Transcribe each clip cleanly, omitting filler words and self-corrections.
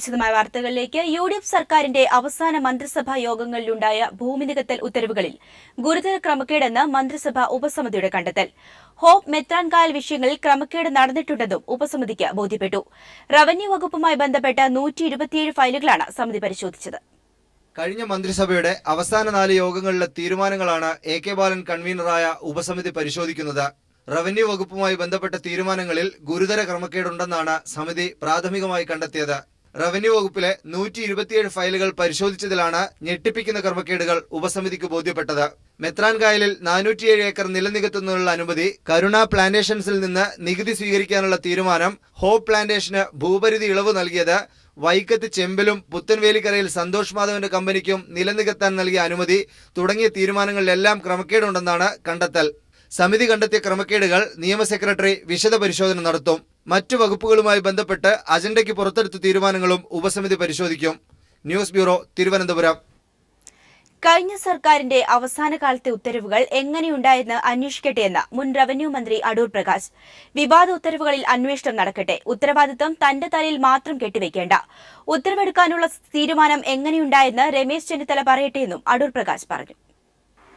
വിശദമായ വാർത്തകളിലേക്ക്. UDF സർക്കാരിന്റെ അവസാന മന്ത്രിസഭാ യോഗങ്ങളിലുണ്ടായ ഭൂമി നികത്തൽ ഉത്തരവുകളിൽ ഗുരുതര ക്രമക്കേടെന്ന് മന്ത്രിസഭാ ഉപസമിതിയുടെ കണ്ടെത്തൽ. ഹോപ്പ് മെത്രാൻകായൽ വിഷയങ്ങളിൽ ക്രമക്കേട് നടന്നിട്ടുണ്ടെന്നും ഉപസമിതിക്ക് ബോധ്യപ്പെട്ടു. റവന്യൂ വകുപ്പുമായി ബന്ധപ്പെട്ട 127 ഫയലുകളാണ് സമിതി പരിശോധിച്ചത്. കഴിഞ്ഞ മന്ത്രിസഭയുടെ അവസാന 4 യോഗങ്ങളിലെ തീരുമാനങ്ങളാണ് AK ബാലൻ കൺവീനറായ ഉപസമിതി പരിശോധിക്കുന്നത്. റവന്യൂ വകുപ്പുമായി ബന്ധപ്പെട്ട തീരുമാനങ്ങളിൽ ഗുരുതര ക്രമക്കേടുണ്ടെന്നാണ് സമിതി പ്രാഥമികമായി കണ്ടെത്തിയത്. റവന്യൂ വകുപ്പിലെ 127 ഫയലുകൾ പരിശോധിച്ചതിലാണ് ഞെട്ടിപ്പിക്കുന്ന ക്രമക്കേടുകൾ ഉപസമിതിക്ക് ബോധ്യപ്പെട്ടത്. മെത്രാൻകായലിൽ 407 ഏക്കർ നിലനികത്തുന്നതിനുള്ള അനുമതി, കരുണ പ്ലാന്റേഷൻസിൽ നിന്ന് നികുതി സ്വീകരിക്കാനുള്ള തീരുമാനം, ഹോപ്പ് പ്ലാന്റേഷന് ഭൂപരിധി ഇളവ് നൽകിയത്, വൈക്കത്ത് ചെമ്പിലും പുത്തൻവേലിക്കരയിൽ സന്തോഷ് മാധവന്റെ കമ്പനിക്കും നിലനികത്താൻ നൽകിയ അനുമതി തുടങ്ങിയ തീരുമാനങ്ങളിലെല്ലാം ക്രമക്കേടുണ്ടെന്നാണ് കണ്ടെത്തൽ. സമിതി കണ്ടെത്തിയ ക്രമക്കേടുകൾ നിയമ സെക്രട്ടറി വിശദ പരിശോധന നടത്തും. മറ്റു വകുപ്പുകളുമായി ബന്ധപ്പെട്ട് അജണ്ടയ്ക്ക് പുറത്തെടുത്ത തീരുമാനങ്ങളും ഉപസമിതി പരിശോധിക്കും. News bureau, Thiruvananthapuram. കഴിഞ്ഞ സർക്കാരിന്റെ അവസാന കാലത്തെ ഉത്തരവുകൾ എങ്ങനെയുണ്ടായെന്ന് അന്വേഷിക്കട്ടെയെന്ന് മുൻ റവന്യൂ മന്ത്രി അടൂർ പ്രകാശ്. വിവാദ ഉത്തരവുകളിൽ അന്വേഷണം നടക്കട്ടെ. ഉത്തരവാദിത്തം തന്റെ തലയിൽ മാത്രം കെട്ടിവെക്കേണ്ട. ഉത്തരവെടുക്കാനുള്ള തീരുമാനം എങ്ങനെയുണ്ടായെന്ന് രമേശ് ചെന്നിത്തല പറയട്ടെയെന്നും അടൂർ പ്രകാശ് പറഞ്ഞു.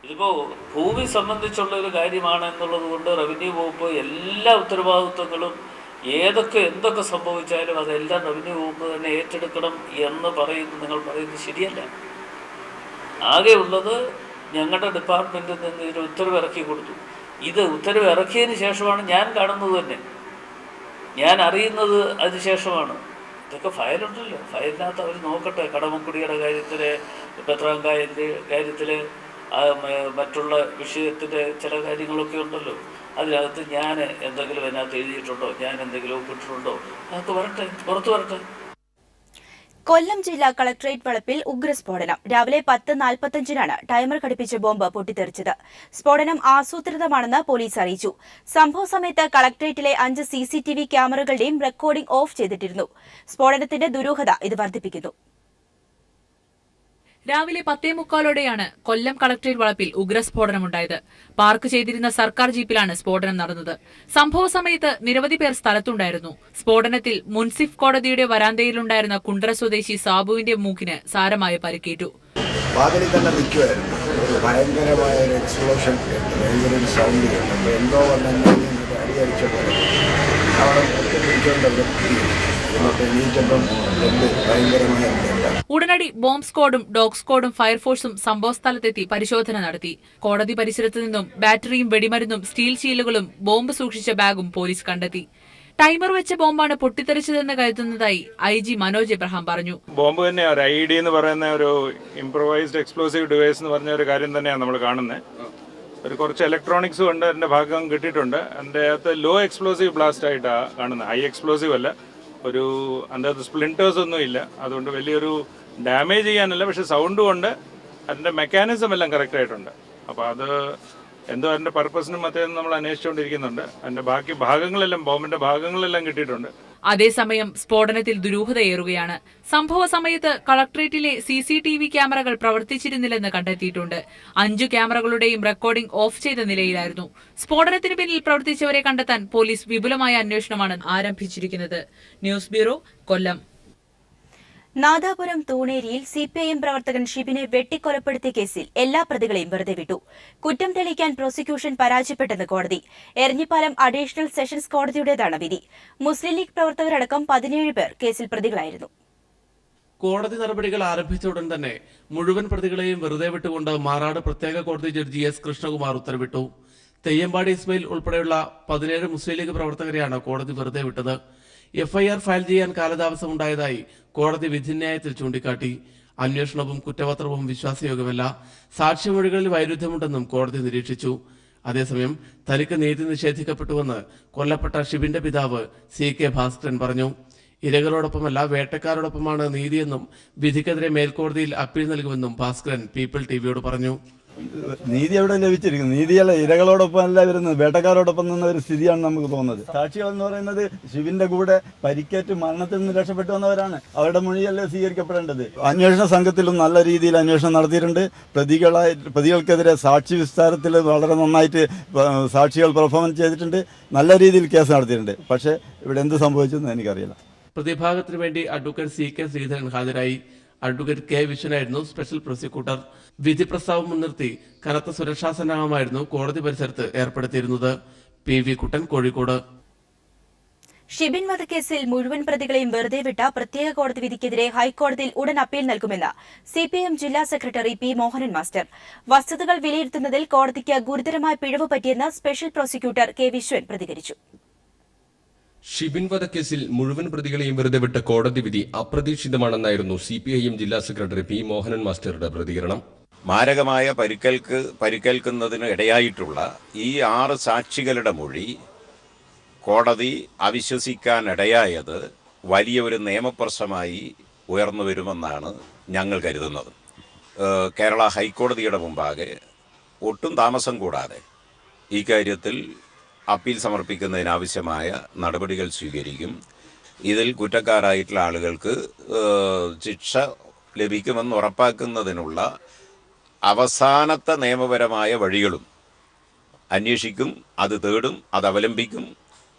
ഇതിപ്പോൾ ഭൂമി സംബന്ധിച്ചുള്ള ഒരു കാര്യമാണ് എന്നുള്ളത് കൊണ്ട് റവന്യൂ വകുപ്പ് എല്ലാ ഉത്തരവാദിത്വങ്ങളും എന്തൊക്കെ സംഭവിച്ചാലും അതെല്ലാം റവന്യൂ വകുപ്പ് തന്നെ ഏറ്റെടുക്കണം എന്ന് നിങ്ങൾ പറയുന്നത് ശരിയല്ല. ആകെ ഉള്ളത് ഞങ്ങളുടെ ഡിപ്പാർട്ട്മെൻറ്റിൽ നിന്ന് ഇതിന് ഉത്തരവ് ഇറക്കി കൊടുത്തു. ഇത് ഉത്തരവ് ഇറക്കിയതിന് ശേഷമാണ് ഞാൻ കാണുന്നത് തന്നെ, ഞാൻ അറിയുന്നത് അതിനുശേഷമാണ്. ഇതൊക്കെ ഫയലുണ്ടല്ലോ, ഫയലിനകത്ത് അവർ നോക്കട്ടെ. കടമക്കുടിയുടെ കാര്യത്തിൽ, പെത്രാങ്കായലിൻ്റെ കാര്യത്തിൽ, മറ്റുള്ള വിഷയത്തിൻ്റെ ചില കാര്യങ്ങളൊക്കെ ഉണ്ടല്ലോ. അതിനകത്ത് ഞാൻ എന്തെങ്കിലും അതിനകത്ത് എഴുതിയിട്ടുണ്ടോ, ഞാൻ എന്തെങ്കിലും ഒപ്പിട്ടിട്ടുണ്ടോ, അതൊക്കെ വരട്ടെ, പുറത്തു വരട്ടെ. കൊല്ലം ജില്ലാ കളക്ടറേറ്റ് വളപ്പിൽ ഉഗ്രസ്ഫോടനം. രാവിലെ 10:45-നാണ് ടൈമർ ഘടിപ്പിച്ച ബോംബ് പൊട്ടിത്തെറിച്ചത്. സ്ഫോടനം ആസൂത്രിതമാണെന്ന് പോലീസ് അറിയിച്ചു. സംഭവ സമയത്ത് കളക്ടറേറ്റിലെ 5 CCTV ക്യാമറകളുടെയും റെക്കോർഡിംഗ് ഓഫ് ചെയ്തിട്ടിരുന്നു. സ്ഫോടനത്തിന്റെ ദുരൂഹത ഇത് വർദ്ധിപ്പിക്കുന്നു. രാവിലെ 10:45-ഓടെയാണ് കൊല്ലം കളക്ടറേറ്റ് വളപ്പിൽ ഉഗ്രസ്ഫോടനമുണ്ടായത്. പാർക്ക് ചെയ്തിരുന്ന സർക്കാർ ജീപ്പിലാണ് സ്ഫോടനം നടന്നത്. സംഭവ സമയത്ത് നിരവധി പേർ സ്ഥലത്തുണ്ടായിരുന്നു. സ്ഫോടനത്തിൽ മുൻസിഫ് കോടതിയുടെ വരാന്തയിലുണ്ടായിരുന്ന കുണ്ട്ര സ്വദേശി സാബുവിന്റെ മൂക്കിന് സാരമായ പരിക്കേറ്റു. വാതിലിൽ തന്നെ നിൽക്കുമായിരുന്നു. ഒരു ഭയങ്കരമായ ഒരു എക്സ്പ്ലോഷൻ കേട്ടു, ഭയങ്കര ഒരു സൗണ്ട് കേട്ടു. അപ്പോൾ എന്തോ വന്നെ അടിയടിച്ച പോലെ അവിടെ പിടിച്ചോണ്ടല്ലോ. ഉടനടി ബോംബ് സ്ക്വാഡും ഡോഗ് സ്ക്വാഡും ഫയർഫോഴ്സും സംഭവസ്ഥലത്തെത്തി പരിശോധന നടത്തി. കോടതി പരിസരത്ത് നിന്നും ബാറ്ററിയും വെടിമരുന്നും സ്റ്റീൽ ഷീലുകളും ബോംബ് സൂക്ഷിച്ച ബാഗും പോലീസ് കണ്ടെത്തി. ടൈമർ വെച്ച ബോംബാണ് പൊട്ടിത്തെറിച്ചതെന്ന് കരുതുന്നതായി IG മനോജ് എബ്രഹാം പറഞ്ഞു. ബോംബ് തന്നെ ഒരു IED എന്ന് പറയുന്ന ഒരു ഇംപ്രവൈസ്ഡ് എക്സ്പ്ലോസീവ് ഡിവൈസ് എന്ന് പറഞ്ഞ ഒരു കാര്യം തന്നെയാണ് നമ്മൾ കാണുന്നത്. ഒരു കുറച്ച് ഇലക്ട്രോണിക്സ് കൊണ്ട് അതിന്റെ ഭാഗം കിട്ടിയിട്ടുണ്ട്. അതിൻ്റെ അകത്ത് ലോ എക്സ്പ്ലോസീവ് ബ്ലാസ്റ്റ് ആയിട്ടാണ് കാണുന്നത്, ഹൈ എക്സ്പ്ലോസീവ് അല്ല. അതിൻ്റെ അകത്ത് സ്പ്ലിൻറ്റേഴ്സ് ഒന്നും ഇല്ല, അതുകൊണ്ട് വലിയൊരു ഡാമേജ് ചെയ്യാനല്ല. പക്ഷെ സൗണ്ട് കൊണ്ട് അതിൻ്റെ മെക്കാനിസം എല്ലാം കറക്റ്റ് ആയിട്ടുണ്ട്. അപ്പോൾ അത് എന്തോ അതിൻ്റെ പർപ്പസിനും മറ്റേതും നമ്മൾ അന്വേഷിച്ചുകൊണ്ടിരിക്കുന്നുണ്ട്. അതിൻ്റെ ബാക്കി ഭാഗങ്ങളെല്ലാം, ബോംബിൻ്റെ ഭാഗങ്ങളെല്ലാം കിട്ടിയിട്ടുണ്ട്. അതേസമയം സ്ഫോടനത്തിൽ ദുരൂഹതയേറുകയാണ്. സംഭവ സമയത്ത് കളക്ടറേറ്റിലെ CCTV ക്യാമറകൾ പ്രവർത്തിച്ചിരുന്നില്ലെന്ന് കണ്ടെത്തിയിട്ടുണ്ട്. 5 ക്യാമറകളുടെയും റെക്കോർഡിംഗ് ഓഫ് ചെയ്ത നിലയിലായിരുന്നു. സ്ഫോടനത്തിന് പിന്നിൽ പ്രവർത്തിച്ചവരെ കണ്ടെത്താൻ പോലീസ് വിപുലമായ അന്വേഷണമാണ് ആരംഭിച്ചിരിക്കുന്നത്. ന്യൂസ് ബ്യൂറോ, കൊല്ലം. നാദാപുരം തൂണേരിയിൽ CPIM പ്രവർത്തകൻ ഷിബിനെ വെട്ടിക്കൊലപ്പെടുത്തിയ കേസിൽ എല്ലാ പ്രതികളെയും വെറുതെ വിട്ടു. കുറ്റം തെളിയിക്കാൻ പ്രോസിക്യൂഷൻ പരാജയപ്പെട്ടെന്ന് കോടതി. എരഞ്ഞിപ്പാലം അഡീഷണൽ സെഷൻസ് കോടതിയുടേതാണ് വിധി. മുസ്ലിം ലീഗ് പ്രവർത്തകരടക്കം 17 പേർ കേസിൽ പ്രതികളായിരുന്നു. കോടതി നടപടികൾ ആരംഭിച്ച ഉടൻ തന്നെ മുഴുവൻ പ്രതികളെയും വെറുതെ വിട്ടുകൊണ്ട് മാറാട് പ്രത്യേക കോടതി ജഡ്ജി S കൃഷ്ണകുമാർ ഉത്തരവിട്ടു. തെയ്യമ്പാടി ഇസ്മയിൽ ഉൾപ്പെടെയുള്ള 17 മുസ്ലിം ലീഗ് പ്രവർത്തകരെയാണ് കോടതി വെറുതെ വിട്ടത്. FIR ഫയൽ ചെയ്യാൻ കാലതാമസമുണ്ടായതായി കോടതി വിധിന്യായത്തിൽ ചൂണ്ടിക്കാട്ടി. അന്വേഷണവും കുറ്റപത്രവും വിശ്വാസയോഗ്യമല്ല, സാക്ഷിമൊഴികളിൽ വൈരുദ്ധ്യമുണ്ടെന്നും കോടതി നിരീക്ഷിച്ചു. അതേസമയം തനിക്ക് നീതി നിഷേധിക്കപ്പെട്ടുവെന്ന് കൊല്ലപ്പെട്ട ഷിബിന്റെ പിതാവ് CK ഭാസ്കരൻ പറഞ്ഞു. ഇരകളോടൊപ്പമല്ല, വേട്ടക്കാരോടൊപ്പമാണ് നീതിയെന്നും വിധിക്കെതിരെ മേൽക്കോടതിയിൽ അപ്പീൽ നൽകുമെന്നും ഭാസ്കരൻ പീപ്പിൾ TVയോട് പറഞ്ഞു. നീതി എവിടെ ലഭിച്ചിരിക്കുന്നു? നീതിയല്ല, ഇരകളോടൊപ്പം അല്ല വരുന്നത്, വേട്ടക്കാരോടൊപ്പം നിന്ന ഒരു സ്ഥിതിയാണ് നമുക്ക് തോന്നുന്നത്. സാക്ഷികൾ എന്ന് പറയുന്നത് ശിവന്റെ കൂടെ പരിക്കേറ്റ് മരണത്തിൽ നിന്ന് രക്ഷപ്പെട്ടു വന്നവരാണ്. അവരുടെ മൊഴിയല്ലേ സ്വീകരിക്കപ്പെടേണ്ടത്. അന്വേഷണ സംഘത്തിലും നല്ല രീതിയിൽ അന്വേഷണം നടത്തിയിട്ടുണ്ട്. പ്രതികൾക്കെതിരെ സാക്ഷി വിസ്താരത്തിൽ വളരെ നന്നായിട്ട് സാക്ഷികൾ പെർഫോമൻസ് ചെയ്തിട്ടുണ്ട്. നല്ല രീതിയിൽ കേസ് നടത്തിയിട്ടുണ്ട്. പക്ഷേ ഇവിടെ എന്ത് സംഭവിച്ചെന്ന് എനിക്കറിയില്ല. പ്രതിഭാഗത്തിനു വേണ്ടി അഡ്വക്കേറ്റ് CK ശ്രീധരൻ ഹാജരായി. അഡ്വക്കേറ്റ് K വിശ്വനായിരുന്നു സ്പെഷ്യൽ പ്രോസിക്യൂട്ടർ. വിധി പ്രസ്താവം മുൻനിർത്തി കനത്ത സുരക്ഷാ സന്നാഹമായിരുന്നു കോടതി പരിസരത്ത് ഏർപ്പെടുത്തിയിരുന്നത്. PV കുട്ടൻ, കോഴിക്കോട്. ഷിബിൻ വധക്കേസിൽ മുഴുവൻ പ്രതികളെയും വെറുതെ വിട്ട പ്രത്യേക കോടതി വിധിക്കെതിരെ ഹൈക്കോടതിയിൽ ഉടൻ അപ്പീൽ നൽകുമെന്ന് CPM ജില്ലാ സെക്രട്ടറി P. മോഹനൻ മാസ്റ്റർ. വസ്തുതകൾ വിലയിരുത്തുന്നതിൽ കോടതിക്ക് ഗുരുതരമായ പിഴവ് പറ്റിയെന്ന് സ്പെഷ്യൽ പ്രോസിക്യൂട്ടർ K. വിശ്വൻ പ്രതികരിച്ചു. ഷിബിൻ വധക്കേസിൽ മുഴുവൻ പ്രതികളെയും വെറുതെ വിട്ട കോടതി വിധി അപ്രതീക്ഷിതമാണെന്നായിരുന്നു CPIM ജില്ലാ സെക്രട്ടറി P. മോഹനൻ മാസ്റ്ററുടെ പ്രതികരണം. മാരകമായ പരിക്കേൽക്കുന്നതിന് ഇടയായിട്ടുള്ള ഈ 6 സാക്ഷികളുടെ മൊഴി കോടതി അവിശ്വസിക്കാനിടയായത് വലിയ ഒരു നിയമപ്രശ്നമായി ഉയർന്നു വരുമെന്നാണ് ഞങ്ങൾ കരുതുന്നത്. കേരള ഹൈക്കോടതിയുടെ മുമ്പാകെ ഒട്ടും താമസം കൂടാതെ ഈ കാര്യത്തിൽ അപ്പീൽ സമർപ്പിക്കുന്നതിനാവശ്യമായ നടപടികൾ സ്വീകരിക്കും. ഇതിൽ കുറ്റക്കാരായിട്ടുള്ള ആളുകൾക്ക് ശിക്ഷ ലഭിക്കുമെന്ന് ഉറപ്പാക്കുന്നതിനുള്ള അവസാനത്തെ നിയമപരമായ വഴികളും അന്വേഷിക്കും, അത് തേടും, അത് അവലംബിക്കും.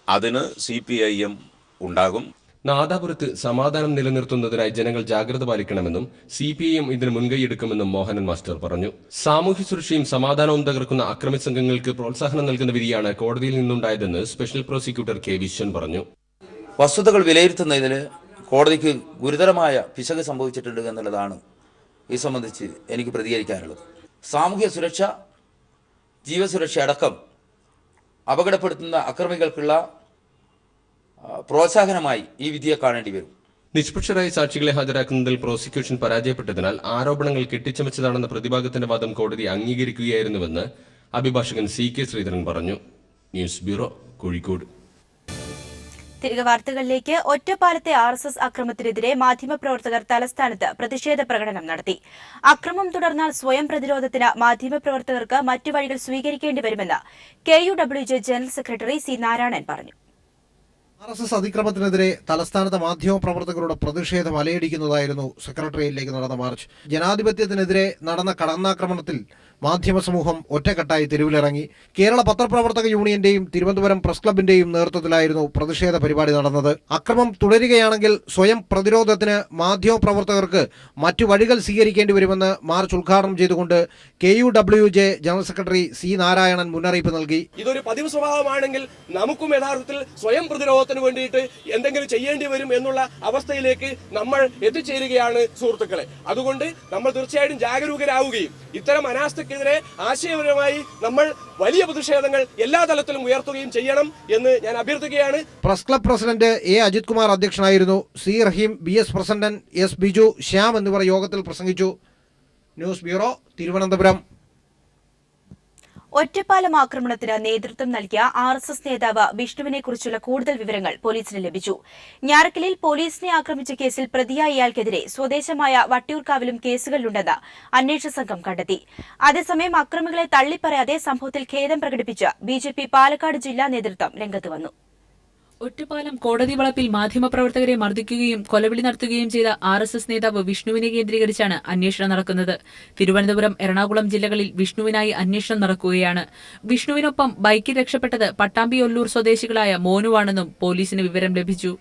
അതിന് CPIM ഉണ്ടാകും. നാദാപുരത്ത് സമാധാനം നിലനിർത്തുന്നതിനായി ജനങ്ങൾ ജാഗ്രത പാലിക്കണമെന്നും CPIM ഇതിന് മുൻകൈയെടുക്കുമെന്നും മോഹനൻ മാസ്റ്റർ പറഞ്ഞു. സാമൂഹ്യ സുരക്ഷയും സമാധാനവും തകർക്കുന്ന അക്രമി സംഘങ്ങൾക്ക് പ്രോത്സാഹനം നൽകുന്ന വിധിയാണ് കോടതിയിൽ നിന്നുണ്ടായതെന്ന് സ്പെഷ്യൽ പ്രോസിക്യൂട്ടർ K. വിശ്വൻ പറഞ്ഞു. വസ്തുതകൾ വിലയിരുത്തുന്നതിന് കോടതിക്ക് ഗുരുതരമായ പിശക് സംഭവിച്ചിട്ടുണ്ട് എന്നുള്ളതാണ് ഈ സംബന്ധിച്ച് എനിക്ക് പ്രതികരിക്കാനുള്ളത്. സാമൂഹ്യ സുരക്ഷ, ജീവസുരക്ഷ അടക്കം അപകടപ്പെടുത്തുന്ന അക്രമികൾക്കുള്ള പ്രോത്സാഹനമായി ഈ വിധിയെ കാണേണ്ടി വരും. നിഷ്പക്ഷരായ സാക്ഷികളെ ഹാജരാക്കുന്നതിൽ പ്രോസിക്യൂഷൻ പരാജയപ്പെട്ടതിനാൽ ആരോപണങ്ങൾ കെട്ടിച്ചമച്ചതാണെന്ന പ്രതിഭാഗത്തിന്റെ വാദം കോടതി അംഗീകരിക്കുകയായിരുന്നുവെന്ന് അഭിഭാഷകൻ CK ശ്രീധരൻ പറഞ്ഞു. News bureau, Kozhikode. തിരികെ വാർത്തകളിലേക്ക്. ഒറ്റപ്പാലത്തെ RSS അക്രമത്തിനെതിരെ മാധ്യമപ്രവർത്തകർ തലസ്ഥാനത്ത് പ്രതിഷേധ പ്രകടനം നടത്തി. അക്രമം തുടർന്നാൽ സ്വയം പ്രതിരോധത്തിന് മാധ്യമപ്രവർത്തകർക്ക് മറ്റു വഴികൾ സ്വീകരിക്കേണ്ടി വരുമെന്ന് KUWJ general secretary C. Narayanan പറഞ്ഞു. RSS അതിക്രമത്തിനെതിരെ തലസ്ഥാനത്തെ മാധ്യമപ്രവർത്തകരുടെ പ്രതിഷേധം അലയടിക്കുന്നതായിരുന്നു സെക്രട്ടേറിയറ്റിലേക്ക് നടന്ന മാർച്ച്. ജനാധിപത്യത്തിനെതിരെ നടന്ന കടന്നാക്രമണത്തിൽ മാധ്യമ സമൂഹം ഒറ്റക്കെട്ടായി തെരുവിലിറങ്ങി. കേരള പത്രപ്രവർത്തക യൂണിയന്റെയും തിരുവനന്തപുരം പ്രസ് ക്ലബിന്റെയും നേതൃത്വത്തിലായിരുന്നു പ്രതിഷേധ പരിപാടി നടന്നത്. അക്രമം തുടരുകയാണെങ്കിൽ സ്വയം പ്രതിരോധത്തിന് മാധ്യമപ്രവർത്തകർക്ക് മറ്റു വഴികൾ സ്വീകരിക്കേണ്ടി വരുമെന്ന് മാർച്ച് ഉദ്ഘാടനം ചെയ്തുകൊണ്ട് KUWJ general secretary C. Narayanan മുന്നറിയിപ്പ് നൽകി. ഇതൊരു പതിവ് സ്വഭാവമാണെങ്കിൽ നമുക്കും യഥാർത്ഥത്തിൽ സ്വയം പ്രതിരോധത്തിന് വേണ്ടിയിട്ട് എന്തെങ്കിലും ചെയ്യേണ്ടി വരും എന്നുള്ള അവസ്ഥയിലേക്ക് നമ്മൾ എത്തിച്ചേരുകയാണ് സുഹൃത്തുക്കളെ. അതുകൊണ്ട് നമ്മൾ തീർച്ചയായിട്ടും ജാഗരൂകരാവുകയും ഇത്തരം അനാസ്ഥക്കെതിരെ ആശയപരമായി നമ്മൾ വലിയ പ്രതിഷേധങ്ങൾ എല്ലാ തലത്തിലും ഉയർത്തുകയും ചെയ്യണം എന്ന് ഞാൻ അഭ്യർത്ഥിക്കുകയാണ്. Press club president A. Ajith Kumar അധ്യക്ഷനായിരുന്നു. C. റഹീം, BS president S. Biju, Shyam എന്നിവർ യോഗത്തിൽ പ്രസംഗിച്ചു. News bureau, Thiruvananthapuram. ഒറ്റപ്പാലം ആക്രമണത്തിന് നേതൃത്വം നൽകിയ RSS നേതാവ് വിഷ്ണുവിനെക്കുറിച്ചുള്ള കൂടുതൽ വിവരങ്ങൾ പോലീസിന് ലഭിച്ചു. ഞാറക്കലിൽ പോലീസിനെ ആക്രമിച്ച കേസിൽ പ്രതിയായ ഇയാൾക്കെതിരെ സ്വദേശമായ വട്ടിയൂർക്കാവിലും കേസുകളിലുണ്ടെന്ന് അന്വേഷണ സംഘം കണ്ടെത്തി. അതേസമയം അക്രമികളെ തള്ളിപ്പറയാതെ സംഭവത്തിൽ ഖേദം പ്രകടിപ്പിച്ച് BJP പാലക്കാട് ജില്ലാ നേതൃത്വം രംഗത്ത് വന്നു. ഒറ്റപ്പാലം കോടതി വളപ്പിൽ മാധ്യമപ്രവർത്തകരെ മർദ്ദിക്കുകയും കൊലവിളി നടത്തുകയും ചെയ്ത RSS നേതാവ് വിഷ്ണുവിനെ കേന്ദ്രീകരിച്ചാണ് അന്വേഷണം നടക്കുന്നത്. തിരുവനന്തപുരം, എറണാകുളം ജില്ലകളിൽ വിഷ്ണുവിനായി അന്വേഷണം നടക്കുകയാണ്. വിഷ്ണുവിനൊപ്പം ബൈക്കിൽ രക്ഷപ്പെട്ടത് പട്ടാമ്പി-ഒല്ലൂർ സ്വദേശികളായ മോനുവാണെന്നും പോലീസിന് വിവരം ലഭിച്ചു.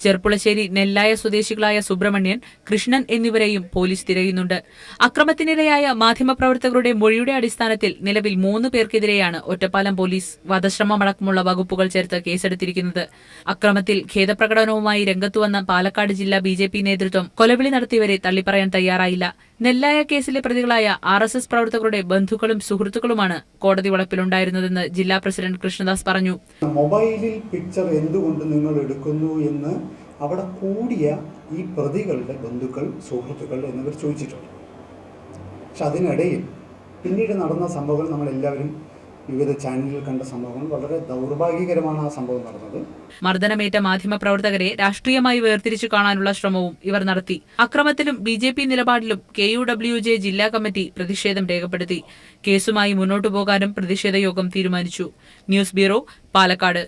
ചെർപ്പുളശ്ശേരി, നെല്ലായ സ്വദേശികളായ സുബ്രഹ്മണ്യൻ, കൃഷ്ണൻ എന്നിവരെയും പോലീസ് തിരയുന്നുണ്ട്. അക്രമത്തിനിരയായ മാധ്യമപ്രവർത്തകരുടെ മൊഴിയുടെ അടിസ്ഥാനത്തിൽ നിലവിൽ 3 പേർക്കെതിരെയാണ് ഒറ്റപ്പാലം പോലീസ് വധശ്രമമടക്കമുള്ള വകുപ്പുകൾ ചേർത്ത് കേസെടുത്തിരിക്കുന്നത്. അക്രമത്തിൽ ഖേദപ്രകടനവുമായി രംഗത്തുവന്ന പാലക്കാട് ജില്ലാ BJP നേതൃത്വം കൊലവിളി നടത്തിയവരെ തള്ളിപ്പറയാൻ തയ്യാറായില്ല. നെല്ലായ കേസിലെ പ്രതികളായ RSS പ്രവർത്തകരുടെ ബന്ധുക്കളും സുഹൃത്തുക്കളുമാണ് കോടതി വളപ്പിലുണ്ടായിരുന്നതെന്ന് ജില്ലാ പ്രസിഡന്റ് കൃഷ്ണദാസ് പറഞ്ഞു. മൊബൈലിൽ പിക്ചർ എന്തുകൊണ്ട് നിങ്ങൾ എടുക്കുന്നു എന്ന് അവിടെ കൂടിയ ഈ പ്രതികളുടെ ബന്ധുക്കൾ, സുഹൃത്തുക്കൾ എന്നിവർ ചോദിച്ചിട്ടുണ്ട്. പക്ഷെ അതിനിടയിൽ പിന്നീട് നടന്ന സംഭവങ്ങൾ നമ്മളെല്ലാവരും വിവിധ ചാനലുകൾ കണ്ട സംഭവങ്ങൾ വളരെ ദൗർഭാഗ്യകരമാണ് ആ സംഭവം നടന്നത്. മർദ്ദനമേറ്റ മാധ്യമപ്രവർത്തകരെ രാഷ്ട്രീയമായി വേർതിരിച്ചു കാണാനുള്ള ശ്രമവും ഇവർ നടത്തി. അക്രമത്തിലും BJP നിലപാടിലും KUWJ ജില്ലാ കമ്മിറ്റി പ്രതിഷേധം രേഖപ്പെടുത്തി. കേസുമായി മുന്നോട്ടു പോകാനും പ്രതിഷേധ യോഗം തീരുമാനിച്ചു. News bureau, Palakkad.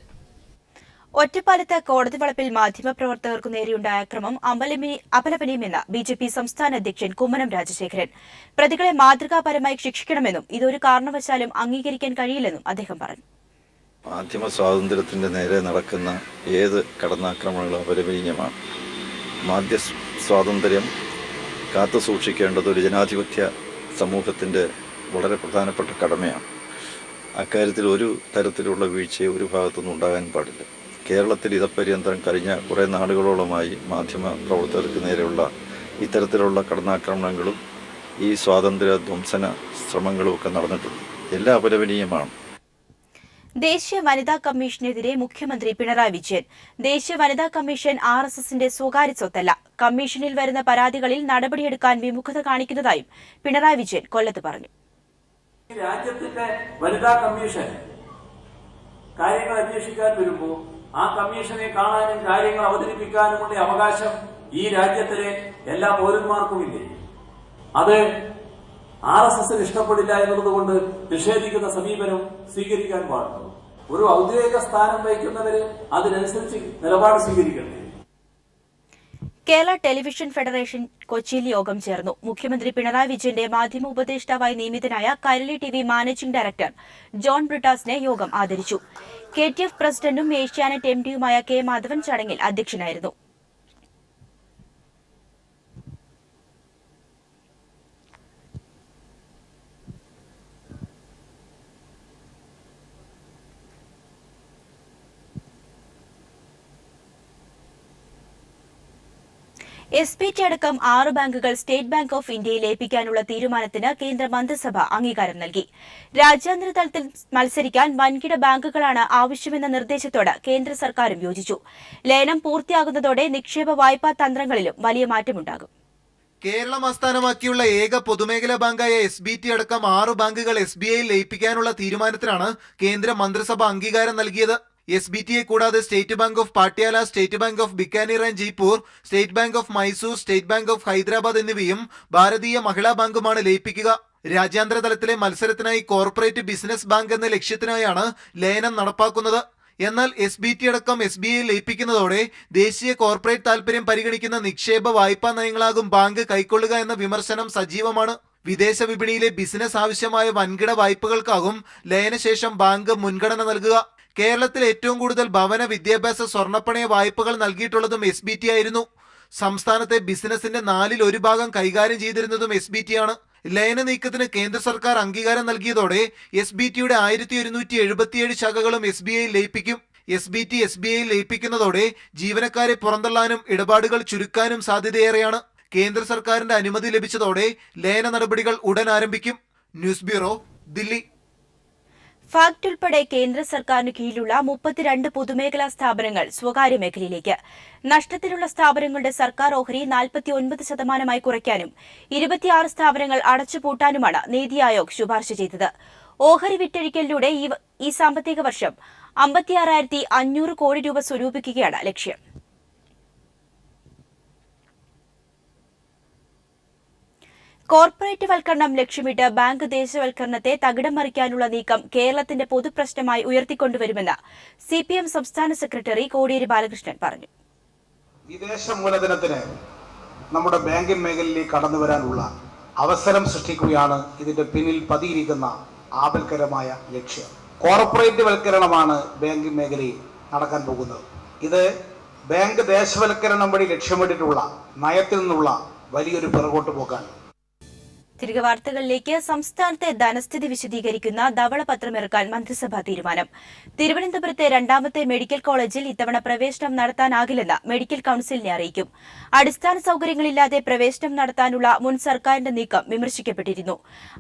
ഒറ്റപ്പാലത്ത് കോടതി വളപ്പിൽ മാധ്യമപ്രവർത്തകർക്കു നേരെയുണ്ടായ അക്രമം അപലപനീയമെന്ന് BJP സംസ്ഥാന അധ്യക്ഷൻ കുമ്മനം രാജശേഖരൻ. പ്രതികളെ മാതൃകാപരമായി ശിക്ഷിക്കണമെന്നും ഇതൊരു കാരണവശാലും അംഗീകരിക്കാൻ കഴിയില്ലെന്നും അദ്ദേഹം പറഞ്ഞു. മാധ്യമ സ്വാതന്ത്ര്യത്തിൻ്റെ നേരെ നടക്കുന്ന ഏത് കടന്നാക്രമണങ്ങളും അപലപനീയമാണ്. മാധ്യമ സ്വാതന്ത്ര്യം കാത്തു സൂക്ഷിക്കേണ്ടത് ഒരു ജനാധിപത്യ സമൂഹത്തിൻ്റെ വളരെ പ്രധാനപ്പെട്ട കടമയാണ്. അക്കാര്യത്തിൽ ഒരു തരത്തിലുള്ള വീഴ്ചയും ഒരു ഭാഗത്തുനിന്നും ഉണ്ടാകാൻ പാടില്ല. കേരളത്തിൽ ഇതപര്യന്തരം കഴിഞ്ഞ കുറേ നാളുകളോളമായി മാധ്യമ പ്രവർത്തകർക്ക് നേരെയുള്ള ഇത്തരത്തിലുള്ള കടന്നാക്രമണങ്ങളും ഈ സ്വാതന്ത്ര്യ ധ്വംസന ശ്രമങ്ങളും ഒക്കെ നടന്നിട്ടുണ്ട്. എല്ലാം അപലപനീയമാണ്. ദേശീയ വനിതാ കമ്മീഷനെതിരെ മുഖ്യമന്ത്രി പിണറായി വിജയൻ. ദേശീയ വനിതാ കമ്മീഷൻ RSSന്റെ സ്വകാര്യ സ്വത്തല്ല. കമ്മീഷനിൽ വരുന്ന പരാതികളിൽ നടപടിയെടുക്കാൻ വിമുഖത കാണിക്കുന്നതായും പിണറായി വിജയൻ കൊല്ലത്ത് പറഞ്ഞു. രാജ്യത്തിന്റെ വനിതാ കമ്മീഷൻ കാര്യങ്ങൾ അന്വേഷിക്കാൻ വരുമ്പോൾ ആ കമ്മീഷനെ കാണാനും കാര്യങ്ങൾ അവതരിപ്പിക്കാനുമുള്ള അവകാശം ഈ രാജ്യത്തിലെ എല്ലാ പൗരന്മാർക്കുമില്ലേ? അത് RSSന് ഇഷ്ടപ്പെടില്ല എന്നുള്ളതുകൊണ്ട് നിഷേധിക്കുന്ന സമീപനം സ്വീകരിക്കാൻ പാടുള്ളൂ. ഒരു ഔദ്യോഗിക സ്ഥാനം വഹിക്കുന്നവര് അതിനനുസരിച്ച് നിലപാട് സ്വീകരിക്കണ്ടേ? കേരള ടെലിവിഷൻ ഫെഡറേഷൻ കൊച്ചിയിൽ യോഗം ചേർന്നു. മുഖ്യമന്ത്രി പിണറായി വിജയന്റെ മാധ്യമ ഉപദേഷ്ടാവായി നിയമിതനായ Kairali TV managing director John ബ്രിട്ടാസിനെ യോഗം ആദരിച്ചു. KTF പ്രസിഡന്റും ഏഷ്യാനെറ്റ് MDയുമായ K മാധവൻ ചടങ്ങിൽ അധ്യക്ഷനായിരുന്നു. SBT അടക്കം 6 ബാങ്കുകൾ സ്റ്റേറ്റ് ബാങ്ക് ഓഫ് ഇന്ത്യയിൽ ലയിപ്പിക്കാനുള്ള തീരുമാനത്തിന് കേന്ദ്ര മന്ത്രിസഭ അംഗീകാരം നൽകി. രാജ്യാന്തര തലത്തിൽ മത്സരിക്കാൻ വൻകിട ബാങ്കുകളാണ് ആവശ്യമെന്ന നിർദ്ദേശത്തോട് കേന്ദ്ര സർക്കാരും യോജിച്ചു. ലയനം പൂർത്തിയാകുന്നതോടെ നിക്ഷേപ വായ്പാ തന്ത്രങ്ങളിലും വലിയ മാറ്റമുണ്ടാകും. കേരളം ആസ്ഥാനമാക്കിയുള്ള ഏക പൊതുമേഖലാ ബാങ്കായ SBT അടക്കം 6 ബാങ്കുകൾ SBIയിൽ ലയിപ്പിക്കാനുള്ള തീരുമാനത്തിനാണ് കേന്ദ്ര മന്ത്രിസഭ അംഗീകാരം നൽകിയത്. SBTയെ കൂടാതെ state bank of Patiala, state bank of Bikaner and Jaipur, state bank of Mysore, state bank of Hyderabad എന്നിവയും ഭാരതീയ മഹിളാ ബാങ്കുമാണ് ലയിപ്പിക്കുക. രാജ്യാന്തര തലത്തിലെ മത്സരത്തിനായി കോർപ്പറേറ്റ് ബിസിനസ് ബാങ്ക് എന്ന ലക്ഷ്യത്തിനായാണ് ലയനം നടപ്പാക്കുന്നത്. എന്നാൽ SBT അടക്കം SBIയിൽ ലയിപ്പിക്കുന്നതോടെ ദേശീയ കോർപ്പറേറ്റ് താൽപര്യം പരിഗണിക്കുന്ന നിക്ഷേപ വായ്പാ നയങ്ങളാകും ബാങ്ക് കൈക്കൊള്ളുക എന്ന വിമർശനം സജീവമാണ്. വിദേശ വിപണിയിലെ ബിസിനസ് ആവശ്യമായ വൻകിട വായ്പകൾക്കാകും ലയനശേഷം ബാങ്ക് മുൻഗണന നൽകുക. കേരളത്തിൽ ഏറ്റവും കൂടുതൽ ഭവന, വിദ്യാഭ്യാസ, സ്വർണ്ണപ്പണയ വായ്പകൾ നൽകിയിട്ടുള്ളതും SBT ആയിരുന്നു. സംസ്ഥാനത്തെ ബിസിനസിന്റെ 1/4 ഭാഗം കൈകാര്യം ചെയ്തിരുന്നതും SBT ആണ്. ലയന നീക്കത്തിന് കേന്ദ്ര സർക്കാർ അംഗീകാരം നൽകിയതോടെ SBTയുടെ 1177 ശാഖകളും SBIയിൽ ലയിപ്പിക്കും. SBT SBIയിൽ ലയിപ്പിക്കുന്നതോടെ ജീവനക്കാരെ പുറന്തള്ളാനും ഇടപാടുകൾ ചുരുക്കാനും സാധ്യതയേറെയാണ്. കേന്ദ്ര സർക്കാരിന്റെ അനുമതി ലഭിച്ചതോടെ ലയന നടപടികൾ ഉടൻ ആരംഭിക്കും. News bureau, Delhi. ഫാക്ട് ഉൾപ്പെടെ കേന്ദ്ര സർക്കാരിന് കീഴിലുള്ള 32 പൊതുമേഖലാ സ്ഥാപനങ്ങൾ സ്വകാര്യ മേഖലയിലേക്ക്. നഷ്ടത്തിലുള്ള സ്ഥാപനങ്ങളുടെ സർക്കാർ ഓഹരി 49% കുറയ്ക്കാനും 26 സ്ഥാപനങ്ങൾ അടച്ചുപൂട്ടാനുമാണ് നീതി ആയോഗ് ശുപാർശ ചെയ്തത്. ഓഹരി വിറ്റഴിക്കലിലൂടെ ഈ സാമ്പത്തിക വർഷം 56,500 കോടി രൂപ സ്വരൂപിക്കുകയാണ് ലക്ഷ്യം. കോർപ്പറേറ്റ് വൽക്കരണം ലക്ഷ്യമിട്ട് ബാങ്ക് ദേശവൽക്കരണത്തെ തകിടം മറിക്കാനുള്ള നീക്കം കേരളത്തിന്റെ പൊതുപ്രശ്നമായി ഉയർത്തിക്കൊണ്ടുവരുമെന്ന് CPM സംസ്ഥാന സെക്രട്ടറി കോടിയേരി ബാലകൃഷ്ണൻ പറഞ്ഞു. വിദേശ മൂലധനത്തിന് നമ്മുടെ ബാങ്കിംഗ് മേഖലയിലേക്ക് കടന്നു വരാനുള്ള അവസരം സൃഷ്ടിക്കുകയാണ് ഇതിന്റെ പിന്നിൽ പതിയിരിക്കുന്ന ആപൽക്കരമായ ലക്ഷ്യം. കോർപ്പറേറ്റ് വൽക്കരണമാണ് ബാങ്കിംഗ് മേഖലയിൽ നടക്കാൻ പോകുന്നത്. ഇത് ബാങ്ക് ദേശവൽക്കരണം വഴി ലക്ഷ്യമിട്ടിട്ടുള്ള നയത്തിൽ നിന്നുള്ള വലിയൊരു പിറകോട്ട് പോക്കാണ്. തിരികെ വാർത്തകളിലേക്ക്. സംസ്ഥാനത്തെ ധനസ്ഥിതി വിശദീകരിക്കുന്ന ധവളപത്രം ഇറക്കാൻ മന്ത്രിസഭാ തീരുമാനം. തിരുവനന്തപുരത്തെ 2ാമത്തെ മെഡിക്കൽ കോളേജിൽ ഇത്തവണ പ്രവേശനം നടത്താനാകില്ലെന്ന് മെഡിക്കൽ കൌൺസിലിനെ അറിയിക്കും. അടിസ്ഥാന സൌകര്യങ്ങളില്ലാതെ പ്രവേശനം നടത്താനുള്ള മുൻ സർക്കാരിന്റെ നീക്കം വിമർശിക്കപ്പെട്ടിരുന്നു.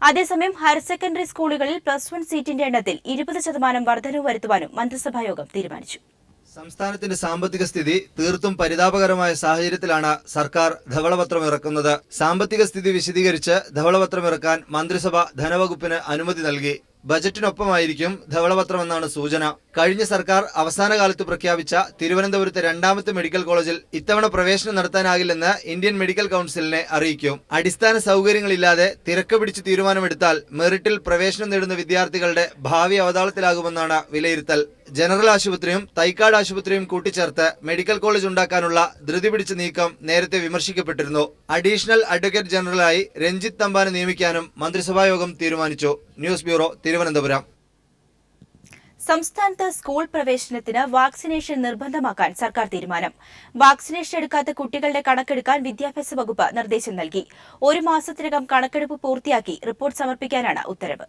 അതേസമയം ഹയർ സെക്കൻഡറി സ്കൂളുകളിൽ +1 സീറ്റിന്റെ എണ്ണത്തിൽ 20% വർധനവ് വരുത്തുവാനും മന്ത്രിസഭായോഗം തീരുമാനിച്ചു. സംസ്ഥാനത്തിന്റെ സാമ്പത്തിക സ്ഥിതി തീർത്തും പരിതാപകരമായ സാഹചര്യത്തിലാണ് സർക്കാർ ധവളപത്രം ഇറക്കുന്നത്. സാമ്പത്തിക സ്ഥിതി വിശദീകരിച്ച് ധവളപത്രം ഇറക്കാൻ മന്ത്രിസഭ ധനവകുപ്പിന് അനുമതി നൽകി. ബജറ്റിനൊപ്പമായിരിക്കും ധവളപത്രമെന്നാണ് സൂചന. കഴിഞ്ഞ സർക്കാർ അവസാന കാലത്ത് പ്രഖ്യാപിച്ച തിരുവനന്തപുരത്തെ 2ാമത്തെ മെഡിക്കൽ കോളേജിൽ ഇത്തവണ പ്രവേശനം നടത്താനാകില്ലെന്ന് ഇന്ത്യൻ മെഡിക്കൽ കൌൺസിലിനെ അറിയിക്കും. അടിസ്ഥാന സൌകര്യങ്ങളില്ലാതെ തിരക്ക് പിടിച്ച് തീരുമാനമെടുത്താൽ മെറിറ്റിൽ പ്രവേശനം നേടുന്ന വിദ്യാർത്ഥികളുടെ ഭാവി അവതാളത്തിലാകുമെന്നാണ് വിലയിരുത്തൽ. ജനറൽ ആശുപത്രിയും തൈക്കാട് ആശുപത്രിയും കൂട്ടിച്ചേർത്ത് മെഡിക്കൽ കോളേജ് ഉണ്ടാക്കാനുള്ള ധൃതി പിടിച്ച നീക്കം നേരത്തെ വിമർശിക്കപ്പെട്ടിരുന്നു. അഡീഷണൽ അഡ്വക്കേറ്റ് ജനറലായി രഞ്ജിത്ത് തമ്പാനെ നിയമിക്കാനും മന്ത്രിസഭായോഗം തീരുമാനിച്ചു. News bureau, Thiruvananthapuram. സംസ്ഥാനത്ത് സ്കൂൾ പ്രവേശനത്തിന് വാക്സിനേഷൻ നിർബന്ധമാക്കാൻ സർക്കാർ തീരുമാനം. വാക്സിനേഷൻ എടുക്കാത്ത കുട്ടികളുടെ കണക്കെടുക്കാൻ വിദ്യാഭ്യാസ വകുപ്പ് നിർദ്ദേശം നൽകി. 1 മാസത്തിനകം കണക്കെടുപ്പ് പൂർത്തിയാക്കി റിപ്പോർട്ട് സമർപ്പിക്കാനാണ് ഉത്തരവ്.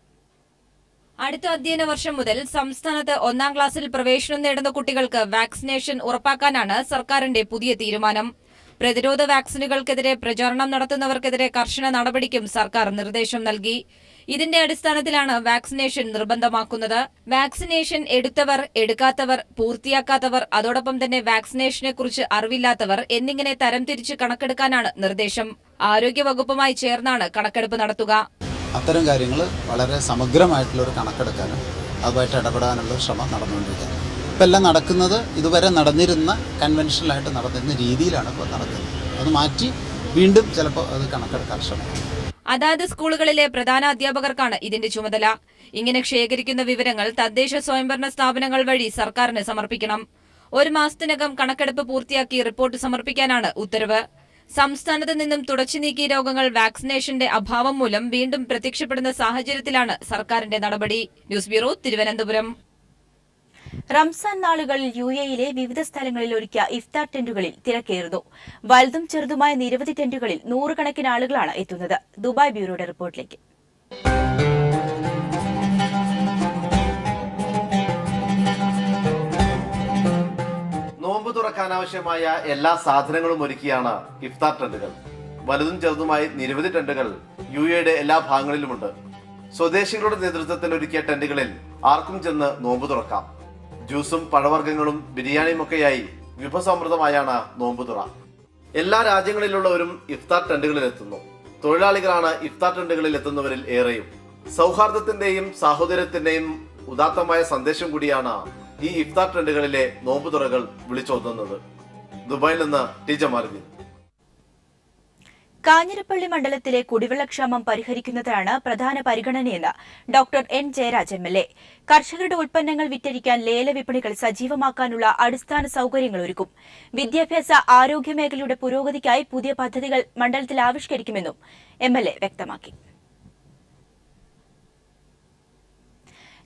അടുത്ത അധ്യയന വർഷം മുതൽ സംസ്ഥാനത്ത് 1-ാം ക്ലാസ്സിൽ പ്രവേശനം നേടുന്ന കുട്ടികൾക്ക് വാക്സിനേഷൻ ഉറപ്പാക്കാനാണ് സർക്കാരിന്റെ പുതിയ തീരുമാനം. പ്രതിരോധ വാക്സിനുകൾക്കെതിരെ പ്രചാരണം നടത്തുന്നവർക്കെതിരെ കർശന നടപടിക്കും സർക്കാർ നിർദ്ദേശം നൽകി. ഇതിന്റെ അടിസ്ഥാനത്തിലാണ് വാക്സിനേഷൻ നിർബന്ധമാക്കുന്നത്. വാക്സിനേഷൻ എടുത്തവർ, എടുക്കാത്തവർ, പൂർത്തിയാക്കാത്തവർ, അതോടൊപ്പം തന്നെ വാക്സിനേഷനെക്കുറിച്ച് അറിവില്ലാത്തവർ എന്നിങ്ങനെ തരംതിരിച്ച് കണക്കെടുക്കാനാണ് നിർദ്ദേശം. ആരോഗ്യവകുപ്പുമായി ചേർന്നാണ് കണക്കെടുപ്പ് നടത്തുക. അത്തരം കാര്യങ്ങൾ വളരെ സമഗ്രമായിട്ടുള്ളൊരു കണക്കെടുക്കാനും അതുമായിട്ട് ഇടപെടാനുള്ള ശ്രമം നടന്നുകൊണ്ടിരിക്കുന്നത്. ഇപ്പം എല്ലാം നടക്കുന്നത് ഇതുവരെ നടന്നിരുന്ന കൺവെൻഷനലായിട്ട് നടന്നിരുന്ന രീതിയിലാണ് ഇപ്പോൾ നടക്കുന്നത്. അത് മാറ്റി വീണ്ടും ചിലപ്പോൾ അത് കണക്കെടുക്കാൻ ശ്രമിക്കും. അതാത് സ്കൂളുകളിലെ പ്രധാന അധ്യാപകർക്കാണ് ഇതിന്റെ ചുമതല. ഇങ്ങനെ ശേഖരിക്കുന്ന വിവരങ്ങൾ തദ്ദേശ സ്വയംഭരണ സ്ഥാപനങ്ങൾ വഴി സർക്കാരിന് സമർപ്പിക്കണം. 1 മാസത്തിനകം കണക്കെടുപ്പ് പൂർത്തിയാക്കി റിപ്പോർട്ട് സമർപ്പിക്കാനാണ് ഉത്തരവ്. സംസ്ഥാനത്ത് നിന്നും തുടച്ചു നീക്കിയ രോഗങ്ങൾ വാക്സിനേഷന്റെ അഭാവം മൂലം വീണ്ടും പ്രത്യക്ഷപ്പെടുന്ന സാഹചര്യത്തിലാണ് സർക്കാരിന്റെ നടപടി. News bureau, Thiruvananthapuram. റംസാൻ നാളുകളിൽ UAE-യിലെ വിവിധ സ്ഥലങ്ങളിൽ ഒരുക്കിയ ഇഫ്താർ ടെന്റുകളിൽ തിരക്കേറുന്നു. വലുതും ചെറുതുമായ നിരവധി ടെന്റുകളിൽ 100 കണക്കിന് ആളുകളാണ് എത്തുന്നത്. ദുബായ് ബ്യൂറോയുടെ റിപ്പോർട്ടിലേക്ക്. നോമ്പ് തുറക്കാനാവശ്യമായ എല്ലാ സാധനങ്ങളും ഒരുക്കിയാണ് ഇഫ്താർ ടെന്റുകൾ. വലുതും ചെറുതുമായി നിരവധി ടെന്റുകൾ UAE-യുടെ എല്ലാ ഭാഗങ്ങളിലുമുണ്ട്. സ്വദേശികളുടെ നേതൃത്വത്തിൽ ഒരുക്കിയ ടെന്റുകളിൽ ആർക്കും ചെന്ന് നോമ്പ് തുറക്കാം. ജ്യൂസും പഴവർഗ്ഗങ്ങളും ബിരിയാണിയുമൊക്കെയായി വിഭവസമൃദ്ധമായാണ് നോമ്പ് തുറ. എല്ലാ രാജ്യങ്ങളിലുള്ളവരും ഇഫ്താർ ടെന്റുകളിൽ എത്തുന്നു. തൊഴിലാളികളാണ് ഇഫ്താർ ടെന്റുകളിൽ എത്തുന്നവരിൽ ഏറെയും. സൗഹാർദ്ദത്തിന്റെയും സാഹോദര്യത്തിന്റെയും ഉദാത്തമായ സന്ദേശം കൂടിയാണ് ഈ ഇഫ്താർ ടെന്റുകളിലെ നോമ്പ് തുറകൾ വിളിച്ചോതുന്നത്. ദുബായിൽ നിന്ന് ടി ജമാലുദ്ദീൻ. കാഞ്ഞിരപ്പള്ളി മണ്ഡലത്തിലെ കുടിവെള്ളക്ഷാമം പരിഹരിക്കുന്നതാണ് പ്രധാന പരിഗണനയെന്ന് ഡോക്ടർ N. ജയരാജ് MLA. കർഷകരുടെ ഉൽപ്പന്നങ്ങൾ വിറ്റഴിക്കാൻ ലേലവിപണികൾ സജീവമാക്കാനുള്ള അടിസ്ഥാന സൌകര്യങ്ങൾ ഒരുക്കും. വിദ്യാഭ്യാസ ആരോഗ്യ മേഖലയുടെ പുരോഗതിക്കായി പുതിയ പദ്ധതികൾ മണ്ഡലത്തിൽ ആവിഷ്കരിക്കുമെന്നും MLA വ്യക്തമാക്കി.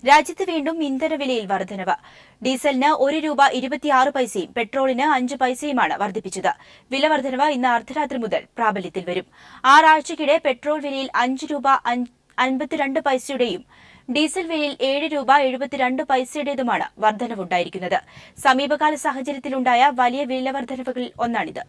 രാജ്യത്ത് വീണ്ടും ഇന്ധനവിലയിൽ വർധനവ്. ഡീസലിന് ₹1.26 പെട്രോളിന് 5 പൈസയുമാണ് വർദ്ധിപ്പിച്ചത്. വില വർധനവ് ഇന്ന് അർദ്ധരാത്രി മുതൽ പ്രാബല്യത്തിൽ വരും. 6 ആഴ്ചയ്ക്കിടെ പെട്രോൾ വിലയിൽ ₹5.52 ഡീസൽ വിലയിൽ ₹7.72 വർധനവുണ്ടായിരിക്കുന്നത്. സമീപകാല സാഹചര്യത്തിലുണ്ടായ വലിയ വില വർധനവുകളിൽ ഒന്നാണിത്.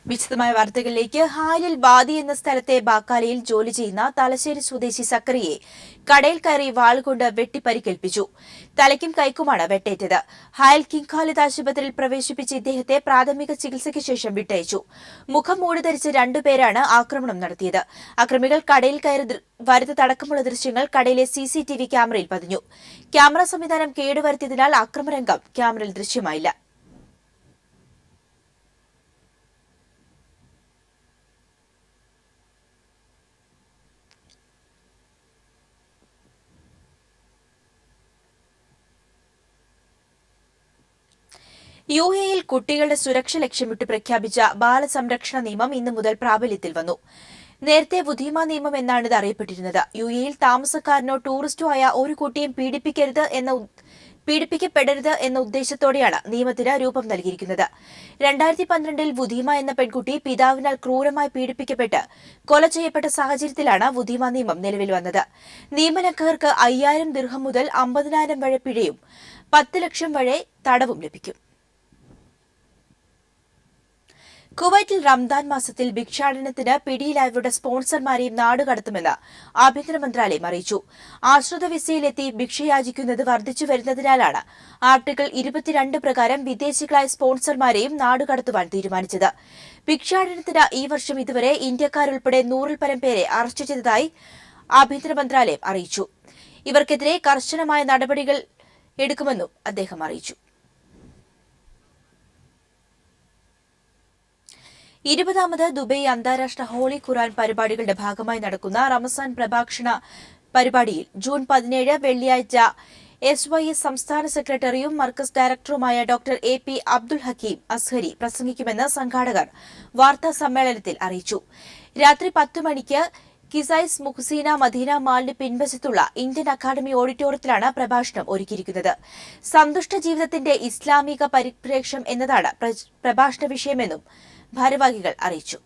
വിശദമായ വാർത്തകളിലേക്ക്. ഹാലിൽ ബാദി എന്ന സ്ഥലത്തെ ബാക്കാലയിൽ ജോലി ചെയ്യുന്ന തലശ്ശേരി സ്വദേശി സക്കറിയെ കടയിൽ കയറി വാളുകൊണ്ട് വെട്ടിപ്പരിക്കേൽപ്പിച്ചു. തലയ്ക്കും കൈക്കുമാണ് വെട്ടേറ്റത്. ഹായൽ കിങ് ഖാലിദ് ആശുപത്രിയിൽ പ്രവേശിപ്പിച്ച ഇദ്ദേഹത്തെ പ്രാഥമിക ചികിത്സയ്ക്ക് ശേഷം വിട്ടയച്ചു. മുഖം മൂടി ധരിച്ച് രണ്ടുപേരാണ് ആക്രമണം നടത്തിയത്. അക്രമികൾ കടയിൽ കയറി വരുന്നതടക്കമുള്ള ദൃശ്യങ്ങൾ കടയിലെ CCTV ക്യാമറയിൽ പതിഞ്ഞു. ക്യാമറ സംവിധാനം കേടുവരുത്തിയതിനാൽ അക്രമരംഗം ക്യാമറയിൽ ദൃശ്യമായില്ല. UAEയിൽ കുട്ടികളുടെ സുരക്ഷ ലക്ഷ്യമിട്ട് പ്രഖ്യാപിച്ച ബാലസംരക്ഷണ നിയമം ഇന്നു മുതൽ പ്രാബല്യത്തിൽ വന്നു. നേരത്തെ വുധീമ നിയമം എന്നാണ് ഇത് അറിയപ്പെട്ടിരുന്നത്. UAEയിൽ താമസക്കാരനോ ടൂറിസ്റ്റോ ആയ ഒരു കുട്ടിയും പീഡിപ്പിക്കപ്പെടരുത് എന്ന ഉദ്ദേശത്തോടെയാണ് നിയമത്തിന് രൂപം നൽകിയിരിക്കുന്നത്. 2012 വുധീമ എന്ന പെൺകുട്ടി പിതാവിനാൽ ക്രൂരമായി പീഡിപ്പിക്കപ്പെട്ട് കൊല ചെയ്യപ്പെട്ട സാഹചര്യത്തിലാണ് വുധീമ നിയമം നിലവിൽ വന്നത്. നിയമലംഘകർക്ക് 5000 ദിർഹം മുതൽ 50,000 വരെ പിഴയും 10 ലക്ഷം വരെ തടവും ലഭിക്കും. കുവൈറ്റിൽ റംദാൻ മാസത്തിൽ ഭിക്ഷാടനത്തിന് പിടിയിലായവരുടെ സ്പോൺസർമാരെയും നാടുകടത്തുമെന്ന് ആഭ്യന്തര മന്ത്രാലയം അറിയിച്ചു. ആശ്രിത വിസയിലെത്തി ഭിക്ഷയാചിക്കുന്നത് വർദ്ധിച്ചു വരുന്നതിനാലാണ് ആർട്ടിക്കിൾ 22 പ്രകാരം വിദേശികളായ സ്പോൺസർമാരെയും നാടുകടത്തുവാൻ തീരുമാനിച്ചത്. ഭിക്ഷാടനത്തിന് ഈ വർഷം ഇതുവരെ ഇന്ത്യക്കാരുൾപ്പെടെ 100-ൽ പരം പേരെ അറസ്റ്റ് ചെയ്തതായി ആഭ്യന്തര മന്ത്രാലയം അറിയിച്ചു. ഇവർക്കെതിരെ കർശനമായ നടപടികൾ എടുക്കുമെന്നും അദ്ദേഹം അറിയിച്ചു. 20ാമത് ദുബൈ അന്താരാഷ്ട്ര ഹോളി ഖുർആൻ പരിപാടികളുടെ ഭാഗമായി നടക്കുന്ന റമസാൻ പ്രഭാഷണ പരിപാടിയിൽ ജൂൺ 17 വെള്ളിയാഴ്ച SYS സംസ്ഥാന സെക്രട്ടറിയും മർക്കസ് ഡയറക്ടറുമായ ഡോക്ടർ AP അബ്ദുൽ ഹക്കീം അസ്ഹരി പ്രസംഗിക്കുമെന്ന് സംഘാടകർ വാർത്താ സമ്മേളനത്തിൽ അറിയിച്ചു. രാത്രി 10 മണിക്ക് Qusais Muhsina Medina മാളിന് പിൻവശത്തുള്ള Indian academy ഓഡിറ്റോറിയത്തിലാണ് പ്രഭാഷണം ഒരുക്കിയിരിക്കുന്നത്. സന്തുഷ്ട ജീവിതത്തിന്റെ ഇസ്ലാമിക പരിപ്രേക്ഷ്യം എന്നതാണ് പ്രഭാഷണ വിഷയമെന്നും ഭാരവാഹികൾ അറിയിച്ചു.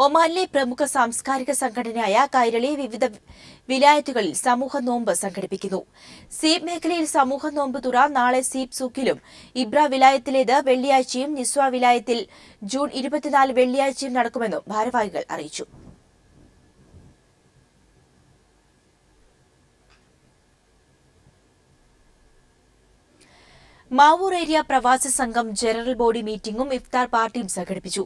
ഒമാനിലെ പ്രമുഖ സാംസ്കാരിക സംഘടനയായ കൈരളി വിവിധ വിലായത്തുകളിൽ സമൂഹ നോമ്പ് സംഘടിപ്പിക്കുന്നു. സീബ് മേഖലയിൽ സമൂഹ നോമ്പ് തുറ നാളെ സീബ് സൂക്കിലും, ഇബ്ര വിലായത്തിലേത് വെള്ളിയാഴ്ചയും, നിസ്വ വിലായത്തിൽ ജൂൺ 24 വെള്ളിയാഴ്ചയും നടക്കുമെന്നും ഭാരവാഹികൾ അറിയിച്ചു. മാവൂർ ഏരിയ പ്രവാസി സംഘം ജനറൽ ബോഡി മീറ്റിംഗും ഇഫ്താർ പാർട്ടിയും സംഘടിപ്പിച്ചു.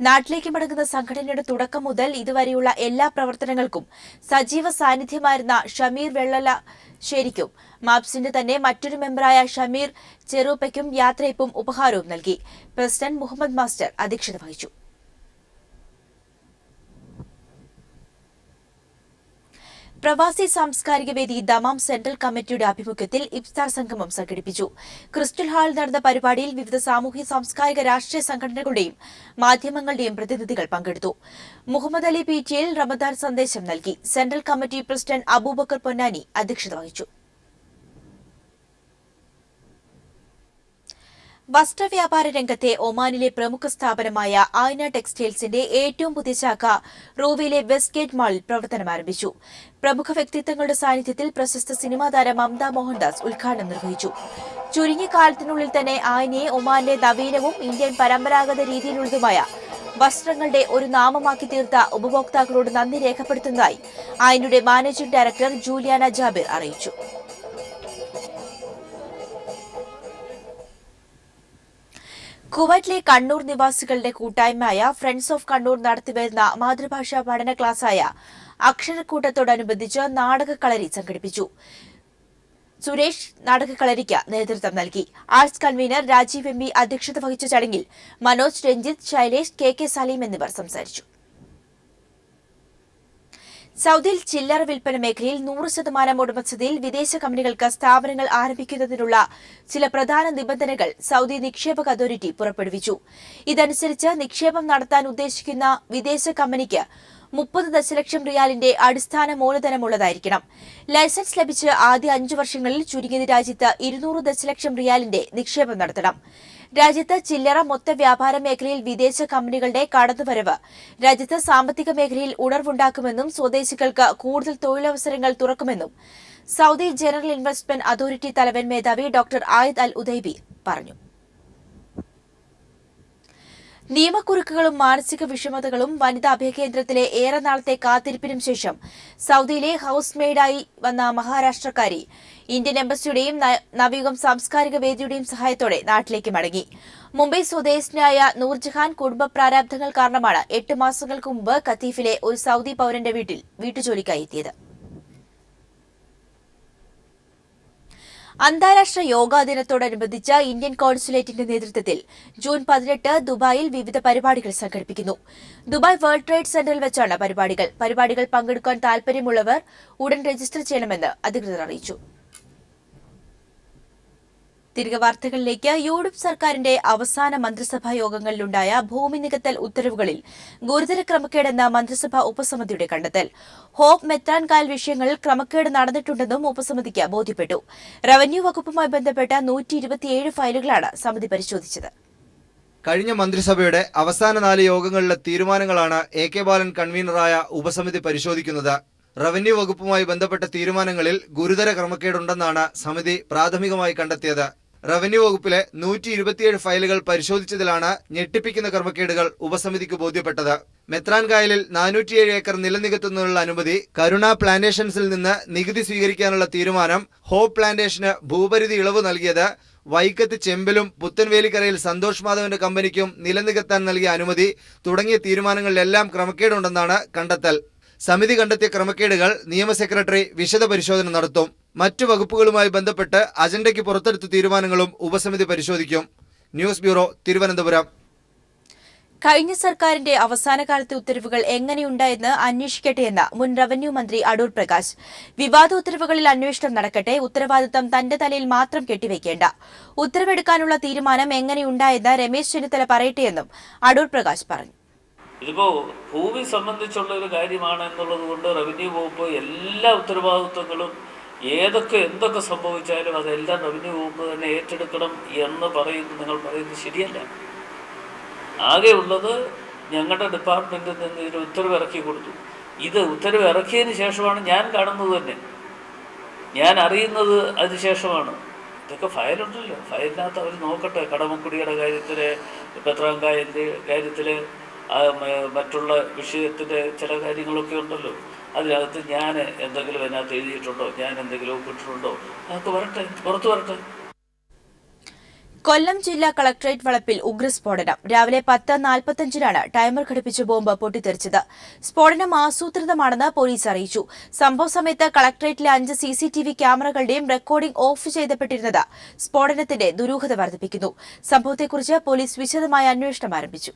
നാട്ടിലേക്ക് മടങ്ങുന്ന സംഘടനയുടെ തുടക്കം മുതൽ ഇതുവരെയുള്ള എല്ലാ പ്രവർത്തനങ്ങൾക്കും സജീവ സാന്നിധ്യമായിരുന്ന ഷമീർ വെള്ളലശ്ശേരിക്കും മാപ്സിന്റെ തന്നെ മറ്റൊരു മെമ്പറായ ഷമീർ ചെറൂപ്പയ്ക്കും യാത്രയപ്പും ഉപഹാരവും നൽകി. പ്രസിഡന്റ് മുഹമ്മദ് മാസ്റ്റർ അധ്യക്ഷത വഹിച്ചു. പ്രവാസി സാംസ്കാരിക വേദി ദമാം സെൻട്രൽ കമ്മിറ്റിയുടെ ആഭിമുഖ്യത്തിൽ ഇഫ്താർ സംഗമം സംഘടിപ്പിച്ചു. ക്രിസ്റ്റൽ ഹാളിൽ നടന്ന പരിപാടിയിൽ വിവിധ സാമൂഹ്യ സാംസ്കാരിക രാഷ്ട്രീയ സംഘടനകളുടെയും മാധ്യമങ്ങളുടെയും പ്രതിനിധികൾ പങ്കെടുത്തു. മുഹമ്മദ് അലി PTL റമദാൻ സന്ദേശം നൽകി. Central committee president Abubakar Ponnani അധ്യക്ഷത വഹിച്ചു. വസ്ത്രവ്യാപാര രംഗത്തെ ഒമാനിലെ പ്രമുഖ സ്ഥാപനമായ ആയിന ടെക്സ്റ്റൈൽസിന്റെ ഏറ്റവും പുതിയ ശാഖ റൂവിലെ വെസ്റ്റ് ഗേറ്റ് മാളിൽ പ്രവർത്തനം ആരംഭിച്ചു. പ്രമുഖ വ്യക്തിത്വങ്ങളുടെ സാന്നിധ്യത്തിൽ പ്രശസ്ത സിനിമാ താരം മമത മോഹൻദാസ് ഉദ്ഘാടനം നിർവഹിച്ചു. ചുരുങ്ങിയ കാലത്തിനുള്ളിൽ തന്നെ ആയിനയെ ഒമാനിലെ നവീനവും ഇന്ത്യൻ പരമ്പരാഗത രീതിയിലുള്ളതുമായ വസ്ത്രങ്ങളുടെ ഒരു നാമമാക്കി തീർത്ത ഉപഭോക്താക്കളോട് നന്ദി രേഖപ്പെടുത്തുന്നതായി ആയിനയുടെ മാനേജിംഗ് ഡയറക്ടർ ജൂലിയാന ജാബിർ അറിയിച്ചു. കുവൈറ്റിലെ കണ്ണൂർ നിവാസികളുടെ കൂട്ടായ്മയായ ഫ്രണ്ട്സ് ഓഫ് കണ്ണൂർ നടത്തിവരുന്ന മാതൃഭാഷാ പഠന ക്ലാസായ അക്ഷരക്കൂട്ടത്തോടനുബന്ധിച്ച് നാടകക്കളരി സംഘടിപ്പിച്ചു. സുരേഷ് നാടകക്കളരിക്ക് നേതൃത്വം നൽകി. ആർട്സ് കൺവീനർ രാജീവ് MB അധ്യക്ഷത വഹിച്ച ചടങ്ങിൽ മനോജ്, രഞ്ജിത്ത്, ശൈലേഷ്, KK സലീം എന്നിവർ സംസാരിച്ചു. സൌദിയിൽ ചില്ലറ വിൽപ്പന മേഖലയിൽ 100% ഉടമസ്ഥതയിൽ വിദേശ കമ്പനികൾക്ക് സ്ഥാപനങ്ങൾ ആരംഭിക്കുന്നതിനുള്ള ചില പ്രധാന നിബന്ധനകൾ സൌദി നിക്ഷേപക അതോറിറ്റി പുറപ്പെടുവിച്ചു. ഇതനുസരിച്ച് നിക്ഷേപം നടത്താൻ ഉദ്ദേശിക്കുന്ന വിദേശ കമ്പനിക്ക് 30 ദശലക്ഷം റിയാലിന്റെ അടിസ്ഥാന മൂലധനമുള്ളതായിരിക്കണം. ലൈസൻസ് ലഭിച്ച് ആദ്യ 5 വർഷങ്ങളിൽ ചുരുങ്ങിയത് രാജ്യത്ത് 200 ദശലക്ഷം റിയാലിന്റെ നിക്ഷേപം നടത്തണം. രാജ്യത്ത് ചില്ലറ മൊത്ത വ്യാപാര മേഖലയിൽ വിദേശ കമ്പനികളുടെ കടന്നുവരവ് രാജ്യത്ത് സാമ്പത്തിക മേഖലയിൽ ഉണർവുണ്ടാക്കുമെന്നും സ്വദേശികൾക്ക് കൂടുതൽ തൊഴിലവസരങ്ങൾ തുറക്കുമെന്നും സൌദി ജനറൽ ഇൻവെസ്റ്റ്മെന്റ് അതോറിറ്റി തലവൻ മേധാവി ഡോക്ടർ ആയിദ് അൽ ഉദൈബി പറഞ്ഞു. നിയമക്കുരുക്കുകളും മാനസിക വിഷമതകളും വനിതാ അഭയകേന്ദ്രത്തിലെ ഏറെ നാളത്തെ കാത്തിരിപ്പിനും ശേഷം സൌദിയിലെ ഹൌസ് മെയ്ഡായി വന്ന മഹാരാഷ്ട്രക്കാരി ഇന്ത്യൻ എംബസിയുടെയും നവയുഗം സാംസ്കാരിക വേദിയുടെയും സഹായത്തോടെ നാട്ടിലേക്ക് മടങ്ങി. മുംബൈ സ്വദേശിനിയായ നൂർജഹാൻ കുടുംബ പ്രാരാബ്ധങ്ങൾ കാരണമാണ് 8 മാസങ്ങൾക്ക് മുമ്പ് ഖത്തീഫിലെ ഒരു സൌദി പൌരന്റെ വീട്ടുജോലിക്കായി എത്തിയത്. അന്താരാഷ്ട്ര യോഗാ ദിനത്തോടനുബന്ധിച്ച് ഇന്ത്യൻ കോൺസുലേറ്റിന്റെ നേതൃത്വത്തിൽ ജൂൺ 18 ദുബായിൽ വിവിധ പരിപാടികൾ സംഘടിപ്പിക്കുന്നു. ദുബായ് വേൾഡ് ട്രേഡ് സെന്ററിൽ വെച്ചാണ് പരിപാടികൾ പങ്കെടുക്കാൻ താൽപര്യമുള്ളവർ ഉടൻ രജിസ്റ്റർ ചെയ്യണമെന്ന് അധികൃതർ അറിയിച്ചു. തിരികെ വാർത്തകളിലേക്ക്. യൂഡിഎഫ് സർക്കാരിന്റെ അവസാന മന്ത്രിസഭാ യോഗങ്ങളിലുണ്ടായ ഭൂമി നികത്തൽ ഉത്തരവുകളിൽ ഗുരുതര ക്രമക്കേടെന്ന മന്ത്രിസഭാ ഉപസമിതിയുടെ കണ്ടെത്തൽ. ഹോപ്പ് മെത്രാൻകായൽ വിഷയങ്ങളിൽ ക്രമക്കേട് നടന്നിട്ടുണ്ടെന്നും ഉപസമിതിക്ക് ബോധ്യപ്പെട്ടു. റവന്യൂ വകുപ്പുമായി ബന്ധപ്പെട്ട 127 ഫയലുകളാണ് സമിതി പരിശോധിച്ചത്. കഴിഞ്ഞ മന്ത്രിസഭയുടെ അവസാന 4 യോഗങ്ങളിലെ തീരുമാനങ്ങളാണ് AK ബാലൻ കൺവീനറായ ഉപസമിതി പരിശോധിക്കുന്നത്. റവന്യൂ വകുപ്പുമായി ബന്ധപ്പെട്ട തീരുമാനങ്ങളിൽ ഗുരുതര ക്രമക്കേടുണ്ടെന്നാണ് സമിതി പ്രാഥമികമായി കണ്ടെത്തിയത്. റവന്യൂ വകുപ്പിലെ 127 ഫയലുകൾ പരിശോധിച്ചതിലാണ് ഞെട്ടിപ്പിക്കുന്ന ക്രമക്കേടുകൾ ഉപസമിതിക്ക് ബോധ്യപ്പെട്ടത്. മെത്രാൻകായലിൽ 407 ഏക്കർ നിലനികത്തുന്നതിനുള്ള അനുമതി, കരുണ പ്ലാന്റേഷൻസിൽ നിന്ന് നികുതി സ്വീകരിക്കാനുള്ള തീരുമാനം, ഹോപ്പ് പ്ലാന്റേഷന് ഭൂപരിധി ഇളവ് നൽകിയത്, വൈക്കത്ത് ചെമ്പിലും പുത്തൻവേലിക്കരയിൽ സന്തോഷ് മാധവന്റെ കമ്പനിക്കും നിലനികത്താൻ നൽകിയ അനുമതി തുടങ്ങിയ തീരുമാനങ്ങളിലെല്ലാം ക്രമക്കേടുണ്ടെന്നാണ് കണ്ടെത്തൽ. സമിതി കണ്ടെത്തിയ ക്രമക്കേടുകൾ നിയമ സെക്രട്ടറി വിശദ പരിശോധന നടത്തും. മറ്റു വകുപ്പുകളുമായി ബന്ധപ്പെട്ട് അജണ്ടയ്ക്ക് പുറത്തെടുത്ത തീരുമാനങ്ങളും ഉപസമിതി പരിശോധിക്കും. News bureau, Thiruvananthapuram. കഴിഞ്ഞ സർക്കാരിന്റെ അവസാനകാലത്തെ ഉത്തരവുകൾ എങ്ങനെയുണ്ടായെന്ന് അന്വേഷിക്കട്ടെയെന്ന് മുൻ റവന്യൂ മന്ത്രി അടൂർ പ്രകാശ്. വിവാദ ഉത്തരവുകളിൽ അന്വേഷണം നടക്കട്ടെ, ഉത്തരവാദിത്തം തന്റെ തലയിൽ മാത്രം കെട്ടിവെക്കേണ്ട. ഉത്തരവെടുക്കാനുള്ള തീരുമാനം എങ്ങനെയുണ്ടായെന്ന് രമേശ് ചെന്നിത്തല പറയട്ടെയെന്നും അടൂർ പ്രകാശ് പറഞ്ഞു. ഇതിപ്പോൾ ഭൂമി സംബന്ധിച്ചുള്ള ഒരു കാര്യമാണ് എന്നുള്ളത് കൊണ്ട് റവന്യൂ വകുപ്പ് എല്ലാ ഉത്തരവാദിത്വങ്ങളും എന്തൊക്കെ സംഭവിച്ചാലും അതെല്ലാം റവന്യൂ വകുപ്പ് തന്നെ ഏറ്റെടുക്കണം എന്ന് നിങ്ങൾ പറയുന്നത് ശരിയല്ല. ആകെ ഉള്ളത് ഞങ്ങളുടെ ഡിപ്പാർട്ട്മെൻറ്റിൽ നിന്ന് ഇതിന് ഉത്തരവ് ഇറക്കി കൊടുത്തു. ഉത്തരവ് ഇറക്കിയതിന് ശേഷമാണ് ഞാൻ കാണുന്നത് തന്നെ, ഞാൻ അറിയുന്നത് അതിനുശേഷമാണ്. ഇതൊക്കെ ഫയലുണ്ടല്ലോ, ഫയലിനകത്ത് അവർ നോക്കട്ടെ. കടമക്കുടിയുടെ കാര്യത്തിൽ, പെത്രാങ്കായലിൻ്റെ കാര്യത്തിൽ, മറ്റുള്ള വിഷയത്തിൻ്റെ ചില കാര്യങ്ങളൊക്കെ ഉണ്ടല്ലോ, അതിനകത്ത് ഞാൻ എന്തെങ്കിലും അതിനകത്ത് എഴുതിയിട്ടുണ്ടോ, ഞാൻ എന്തെങ്കിലും ഒപ്പിട്ടിട്ടുണ്ടോ, അതൊക്കെ വരട്ടെ, പുറത്തു വരട്ടെ. കൊല്ലം ജില്ലാ കളക്ടറേറ്റ് വളപ്പിൽ ഉഗ്രസ്ഫോടനം. രാവിലെ 10:45-നാണ് ടൈമർ ഘടിപ്പിച്ച ബോംബ് പൊട്ടിത്തെറിച്ചത്. സ്ഫോടനം ആസൂത്രിതമാണെന്ന് പോലീസ് അറിയിച്ചു. സംഭവ സമയത്ത് കളക്ടറേറ്റിലെ 5 CCTV ക്യാമറകളുടെയും റെക്കോർഡിംഗ് ഓഫ് ചെയ്യപ്പെട്ടിരുന്നത് സ്ഫോടനത്തിന്റെ ദുരൂഹത വർദ്ധിപ്പിക്കുന്നു. സംഭവത്തെക്കുറിച്ച് പോലീസ് വിശദമായ അന്വേഷണം ആരംഭിച്ചു.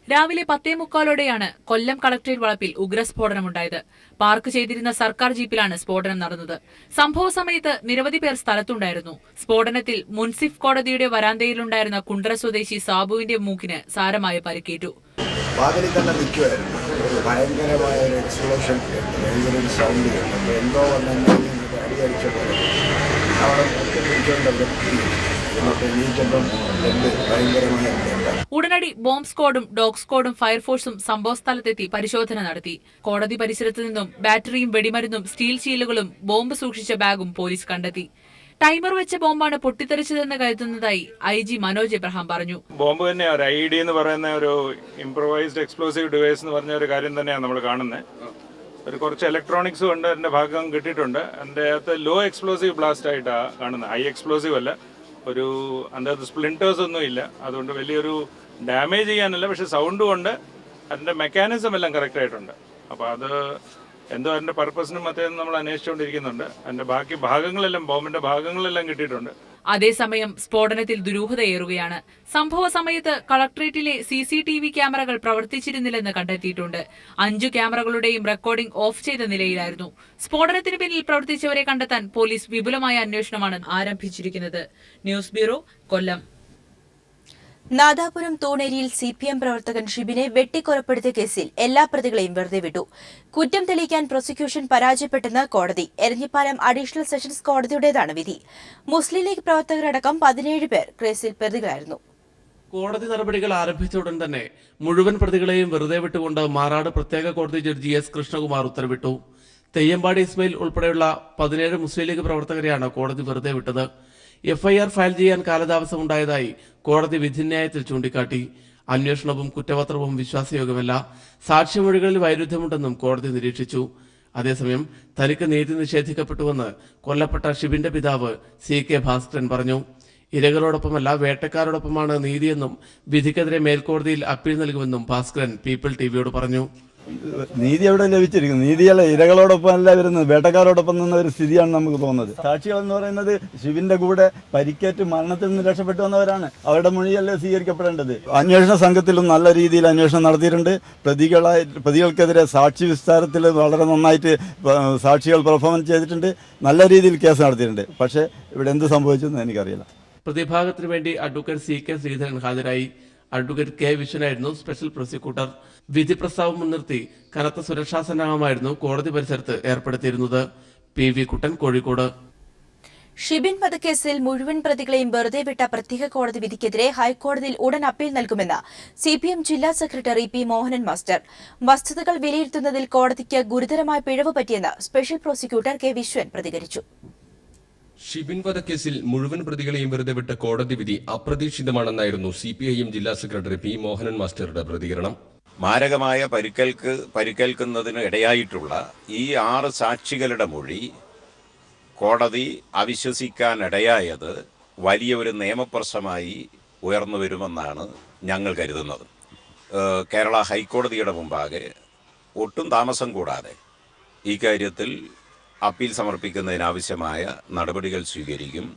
രാവിലെ 10:45-ഓടെയാണ് കൊല്ലം കളക്ടറേറ്റ് വളപ്പിൽ ഉഗ്രസ്ഫോടനമുണ്ടായത്. പാർക്ക് ചെയ്തിരുന്ന സർക്കാർ ജീപ്പിലാണ് സ്ഫോടനം നടന്നത്. സംഭവ സമയത്ത് നിരവധി പേർ സ്ഥലത്തുണ്ടായിരുന്നു. സ്ഫോടനത്തിൽ മുൻസിഫ് കോടതിയുടെ വരാന്തയിലുണ്ടായിരുന്ന കുണ്ട്ര സ്വദേശി സാബുവിന്റെ മൂക്കിന് സാരമായ പരിക്കേറ്റു. വാതിലിൽ തന്നെ നിൽക്കുമായിരുന്നു. ഒരു ഭയങ്കരമായ ഒരു എക്സ്പ്ലോഷൻ കേട്ടു, ഭയങ്കര ഒരു സൗണ്ട് കേട്ടു. അപ്പോൾ എന്തോ വന്നെ അടിയടിച്ച പോലെ അവിടെ പിടിച്ചോണ്ടല്ലോ എണീറ്റപ്പം ഭയങ്കരമായ. ഉടനടി ബോംബ് സ്ക്വാഡും ഡോഗ് സ്ക്വാഡും ഫയർഫോഴ്സും സംഭവസ്ഥലത്തെത്തി പരിശോധന നടത്തി. കോടതി പരിസരത്ത് നിന്നും ബാറ്ററിയും വെടിമരുന്നും സ്റ്റീൽ ചീലുകളും ബോംബ് സൂക്ഷിച്ച ബാഗും പോലീസ് കണ്ടെത്തി. ടൈമർ വെച്ച ബോംബാണ് പൊട്ടിത്തെറിച്ചതെന്ന് കരുതുന്നതായി IG മനോജ് എബ്രഹാം പറഞ്ഞു. ബോംബ് തന്നെ ഒരു IED എന്ന് പറയുന്ന ഒരു ഇംപ്രവൈസ്ഡ് എക്സ്പ്ലോസീവ് ഡിവൈസ് എന്ന് പറഞ്ഞ ഒരു കാര്യം തന്നെയാണ് നമ്മൾ കാണുന്നത്. കുറച്ച് ഇലക്ട്രോണിക്സ് കൊണ്ട് അതിന്റെ ഭാഗം കിട്ടിയിട്ടുണ്ട്. അതിൻ്റെ അകത്ത് ലോ എക്സ്പ്ലോസീവ് ബ്ലാസ്റ്റ് ആയിട്ടാണ് കാണുന്നത്, ഹൈ എക്സ്പ്ലോസീവ് അല്ല. അതിൻ്റെ അകത്ത് സ്പ്ലിൻറ്റേഴ്സ് ഒന്നും ഇല്ല, അതുകൊണ്ട് വലിയൊരു ഡാമേജ് ചെയ്യാനല്ല. പക്ഷെ സൗണ്ട് കൊണ്ട് അതിൻ്റെ മെക്കാനിസം എല്ലാം കറക്റ്റ് ആയിട്ടുണ്ട്. അപ്പോൾ അത് എന്തോ അതിൻ്റെ പർപ്പസിനും മറ്റേതും നമ്മൾ അന്വേഷിച്ചുകൊണ്ടിരിക്കുന്നുണ്ട്. അതിൻ്റെ ബാക്കി ഭാഗങ്ങളെല്ലാം, ബോംബിൻ്റെ ഭാഗങ്ങളെല്ലാം കിട്ടിയിട്ടുണ്ട്. അതേസമയം സ്ഫോടനത്തിൽ ദുരൂഹതയേറുകയാണ്. സംഭവ സമയത്ത് കളക്ടറേറ്റിലെ CCTV ക്യാമറകൾ പ്രവർത്തിച്ചിരുന്നില്ലെന്ന് കണ്ടെത്തിയിട്ടുണ്ട്. 5 ക്യാമറകളുടെയും റെക്കോർഡിംഗ് ഓഫ് ചെയ്ത നിലയിലായിരുന്നു. സ്ഫോടനത്തിന് പിന്നിൽ പ്രവർത്തിച്ചവരെ കണ്ടെത്താൻ പോലീസ് വിപുലമായ അന്വേഷണമാണ് ആരംഭിച്ചിരിക്കുന്നത്. ന്യൂസ് ബ്യൂറോ, കൊല്ലം. നാദാപുരം തൂണേരിയിൽ CPM പ്രവർത്തകൻ ഷിബിനെ വെട്ടിക്കൊലപ്പെടുത്തിയ കേസിൽ എല്ലാ പ്രതികളെയും വെറുതെ വിട്ടു. കുറ്റം തെളിയിക്കാൻ പ്രോസിക്യൂഷൻ പരാജയപ്പെട്ടെന്ന് കോടതി. എരഞ്ഞിപ്പാലം അഡീഷണൽ സെഷൻസ് കോടതിയുടേതാണ് വിധി. മുസ്ലിം ലീഗ് പ്രവർത്തകരടക്കം 17 പേർ കേസിൽ പ്രതികളായിരുന്നു. കോടതി നടപടികൾ ആരംഭിച്ച ഉടൻ തന്നെ മുഴുവൻ പ്രതികളെയും വെറുതെ വിട്ടുകൊണ്ട് മാറാട് പ്രത്യേക കോടതി ജഡ്ജി S കൃഷ്ണകുമാർ ഉത്തരവിട്ടു. തെയ്യമ്പാടി ഇസ്മയിൽ ഉൾപ്പെടെയുള്ള 17 മുസ്ലിം ലീഗ് പ്രവർത്തകരെയാണ് കോടതി വെറുതെ വിട്ടത്. FIR ഫയൽ ചെയ്യാൻ കാലതാമസമുണ്ടായതായി കോടതി വിധിന്യായത്തിൽ ചൂണ്ടിക്കാട്ടി. അന്വേഷണവും കുറ്റപത്രവും വിശ്വാസയോഗ്യമല്ല, സാക്ഷിമൊഴികളിൽ വൈരുദ്ധ്യമുണ്ടെന്നും കോടതി നിരീക്ഷിച്ചു. അതേസമയം തനിക്ക് നീതി നിഷേധിക്കപ്പെട്ടുവെന്ന് കൊല്ലപ്പെട്ട ഷിബിന്റെ പിതാവ് CK ഭാസ്കരൻ പറഞ്ഞു. ഇരകളോടൊപ്പമല്ല വേട്ടക്കാരോടൊപ്പമാണ് നീതിയെന്നും വിധിക്കെതിരെ മേൽക്കോടതിയിൽ അപ്പീൽ നൽകുമെന്നും ഭാസ്കരൻ പീപ്പിൾ TVയോട് പറഞ്ഞു. നീതി എവിടെ ലഭിച്ചിരിക്കുന്നു? നീതിയല്ല, ഇരകളോടൊപ്പം അല്ല വരുന്നത്, വേട്ടക്കാരോടൊപ്പം നിന്ന ഒരു സ്ഥിതിയാണ് നമുക്ക് തോന്നുന്നത്. സാക്ഷികൾ എന്ന് പറയുന്നത് ഷിബിന്റെ കൂടെ പരിക്കേറ്റ് മരണത്തിൽ നിന്ന് രക്ഷപ്പെട്ടു വന്നവരാണ്. അവരുടെ മൊഴിയല്ലേ സ്വീകരിക്കപ്പെടേണ്ടത്. അന്വേഷണ സംഘത്തിലും നല്ല രീതിയിൽ അന്വേഷണം നടത്തിയിട്ടുണ്ട്. പ്രതികൾക്കെതിരെ സാക്ഷി വിസ്താരത്തിൽ വളരെ നന്നായിട്ട് സാക്ഷികൾ പെർഫോമൻസ് ചെയ്തിട്ടുണ്ട്. നല്ല രീതിയിൽ കേസ് നടത്തിയിട്ടുണ്ട്. പക്ഷേ ഇവിടെ എന്ത് സംഭവിച്ചെന്ന് എനിക്കറിയില്ല. പ്രതിഭാഗത്തിനു വേണ്ടി അഡ്വക്കേറ്റ് CK ശ്രീധരൻ ഹാജരായി. അഡ്വക്കേറ്റ് K വിശ്വനായിരുന്നു സ്പെഷ്യൽ പ്രോസിക്യൂട്ടർ. വിധി പ്രസ്താവം മുൻനിർത്തി കനത്ത സുരക്ഷാ സന്നാഹമായിരുന്നു കോടതി പരിസരത്ത് ഏർപ്പെടുത്തിയിരുന്നത്. PV കുട്ടൻ, കോഴിക്കോട്. ഷിബിൻ വധക്കേസിൽ മുഴുവൻ പ്രതികളെയും വെറുതെ വിട്ട പ്രത്യേക കോടതി വിധിക്കെതിരെ ഹൈക്കോടതിയിൽ ഉടൻ അപ്പീൽ നൽകുമെന്ന് CPM ജില്ലാ സെക്രട്ടറി P മോഹനൻ മാസ്റ്റർ. വസ്തുതകൾ വിലയിരുത്തുന്നതിൽ കോടതിക്ക് ഗുരുതരമായ പിഴവ് പറ്റിയെന്ന് സ്പെഷ്യൽ പ്രോസിക്യൂട്ടർ K വിശ്വൻ പ്രതികരിച്ചു. ഷിബിൻ വധക്കേസിൽ മുഴുവൻ പ്രതികളെയും വെറുതെ വിട്ട കോടതി വിധി അപ്രതീക്ഷിതമാണെന്നായിരുന്നു CPIM ജില്ലാ സെക്രട്ടറി P മോഹനൻ മാസ്റ്ററുടെ പ്രതികരണം. മാരകമായ പരിക്കേൽക്കുന്നതിന് ഇടയായിട്ടുള്ള ഈ 6 സാക്ഷികളുടെ മൊഴി കോടതി അവിശ്വസിക്കാനിടയായത് വലിയ ഒരു നിയമപ്രശ്നമായി ഉയർന്നു വരുമെന്നാണ് ഞങ്ങൾ കരുതുന്നത്. കേരള ഹൈക്കോടതിയുടെ മുമ്പാകെ ഒട്ടും താമസം കൂടാതെ ഈ കാര്യത്തിൽ അപ്പീൽ സമർപ്പിക്കുന്നതിനാവശ്യമായ നടപടികൾ സ്വീകരിക്കും.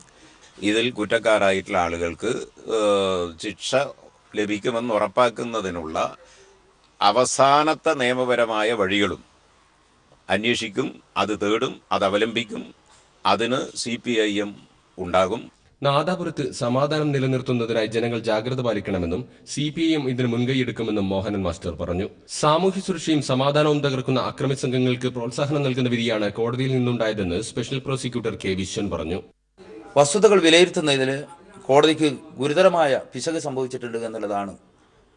ഇതിൽ കുറ്റക്കാരായിട്ടുള്ള ആളുകൾക്ക് ശിക്ഷ ലഭിക്കുമെന്ന് ഉറപ്പാക്കുന്നതിനുള്ള അവസാനത്തെ നിയമപരമായ വഴികളും അന്വേഷിക്കും, അത് തേടും, അത് അവലംബിക്കും. അതിന് CPIM ഉണ്ടാകും. നാദാപുരത്ത് സമാധാനം നിലനിർത്തുന്നതിനായി ജനങ്ങൾ ജാഗ്രത പാലിക്കണമെന്നും CPIM ഇതിന് മുൻകൈയെടുക്കുമെന്നും മോഹനൻ മാസ്റ്റർ പറഞ്ഞു. സാമൂഹ്യ സുരക്ഷയും സമാധാനവും തകർക്കുന്ന അക്രമി സംഘങ്ങൾക്ക് പ്രോത്സാഹനം നൽകുന്ന വിധിയാണ് കോടതിയിൽ നിന്നുണ്ടായതെന്ന് സ്പെഷ്യൽ പ്രോസിക്യൂട്ടർ K വിശ്വൻ പറഞ്ഞു. വസ്തുതകൾ വിലയിരുത്തുന്നതിൽ കോടതിക്ക് ഗുരുതരമായ പിശക് സംഭവിച്ചിട്ടുണ്ട് എന്നുള്ളതാണ്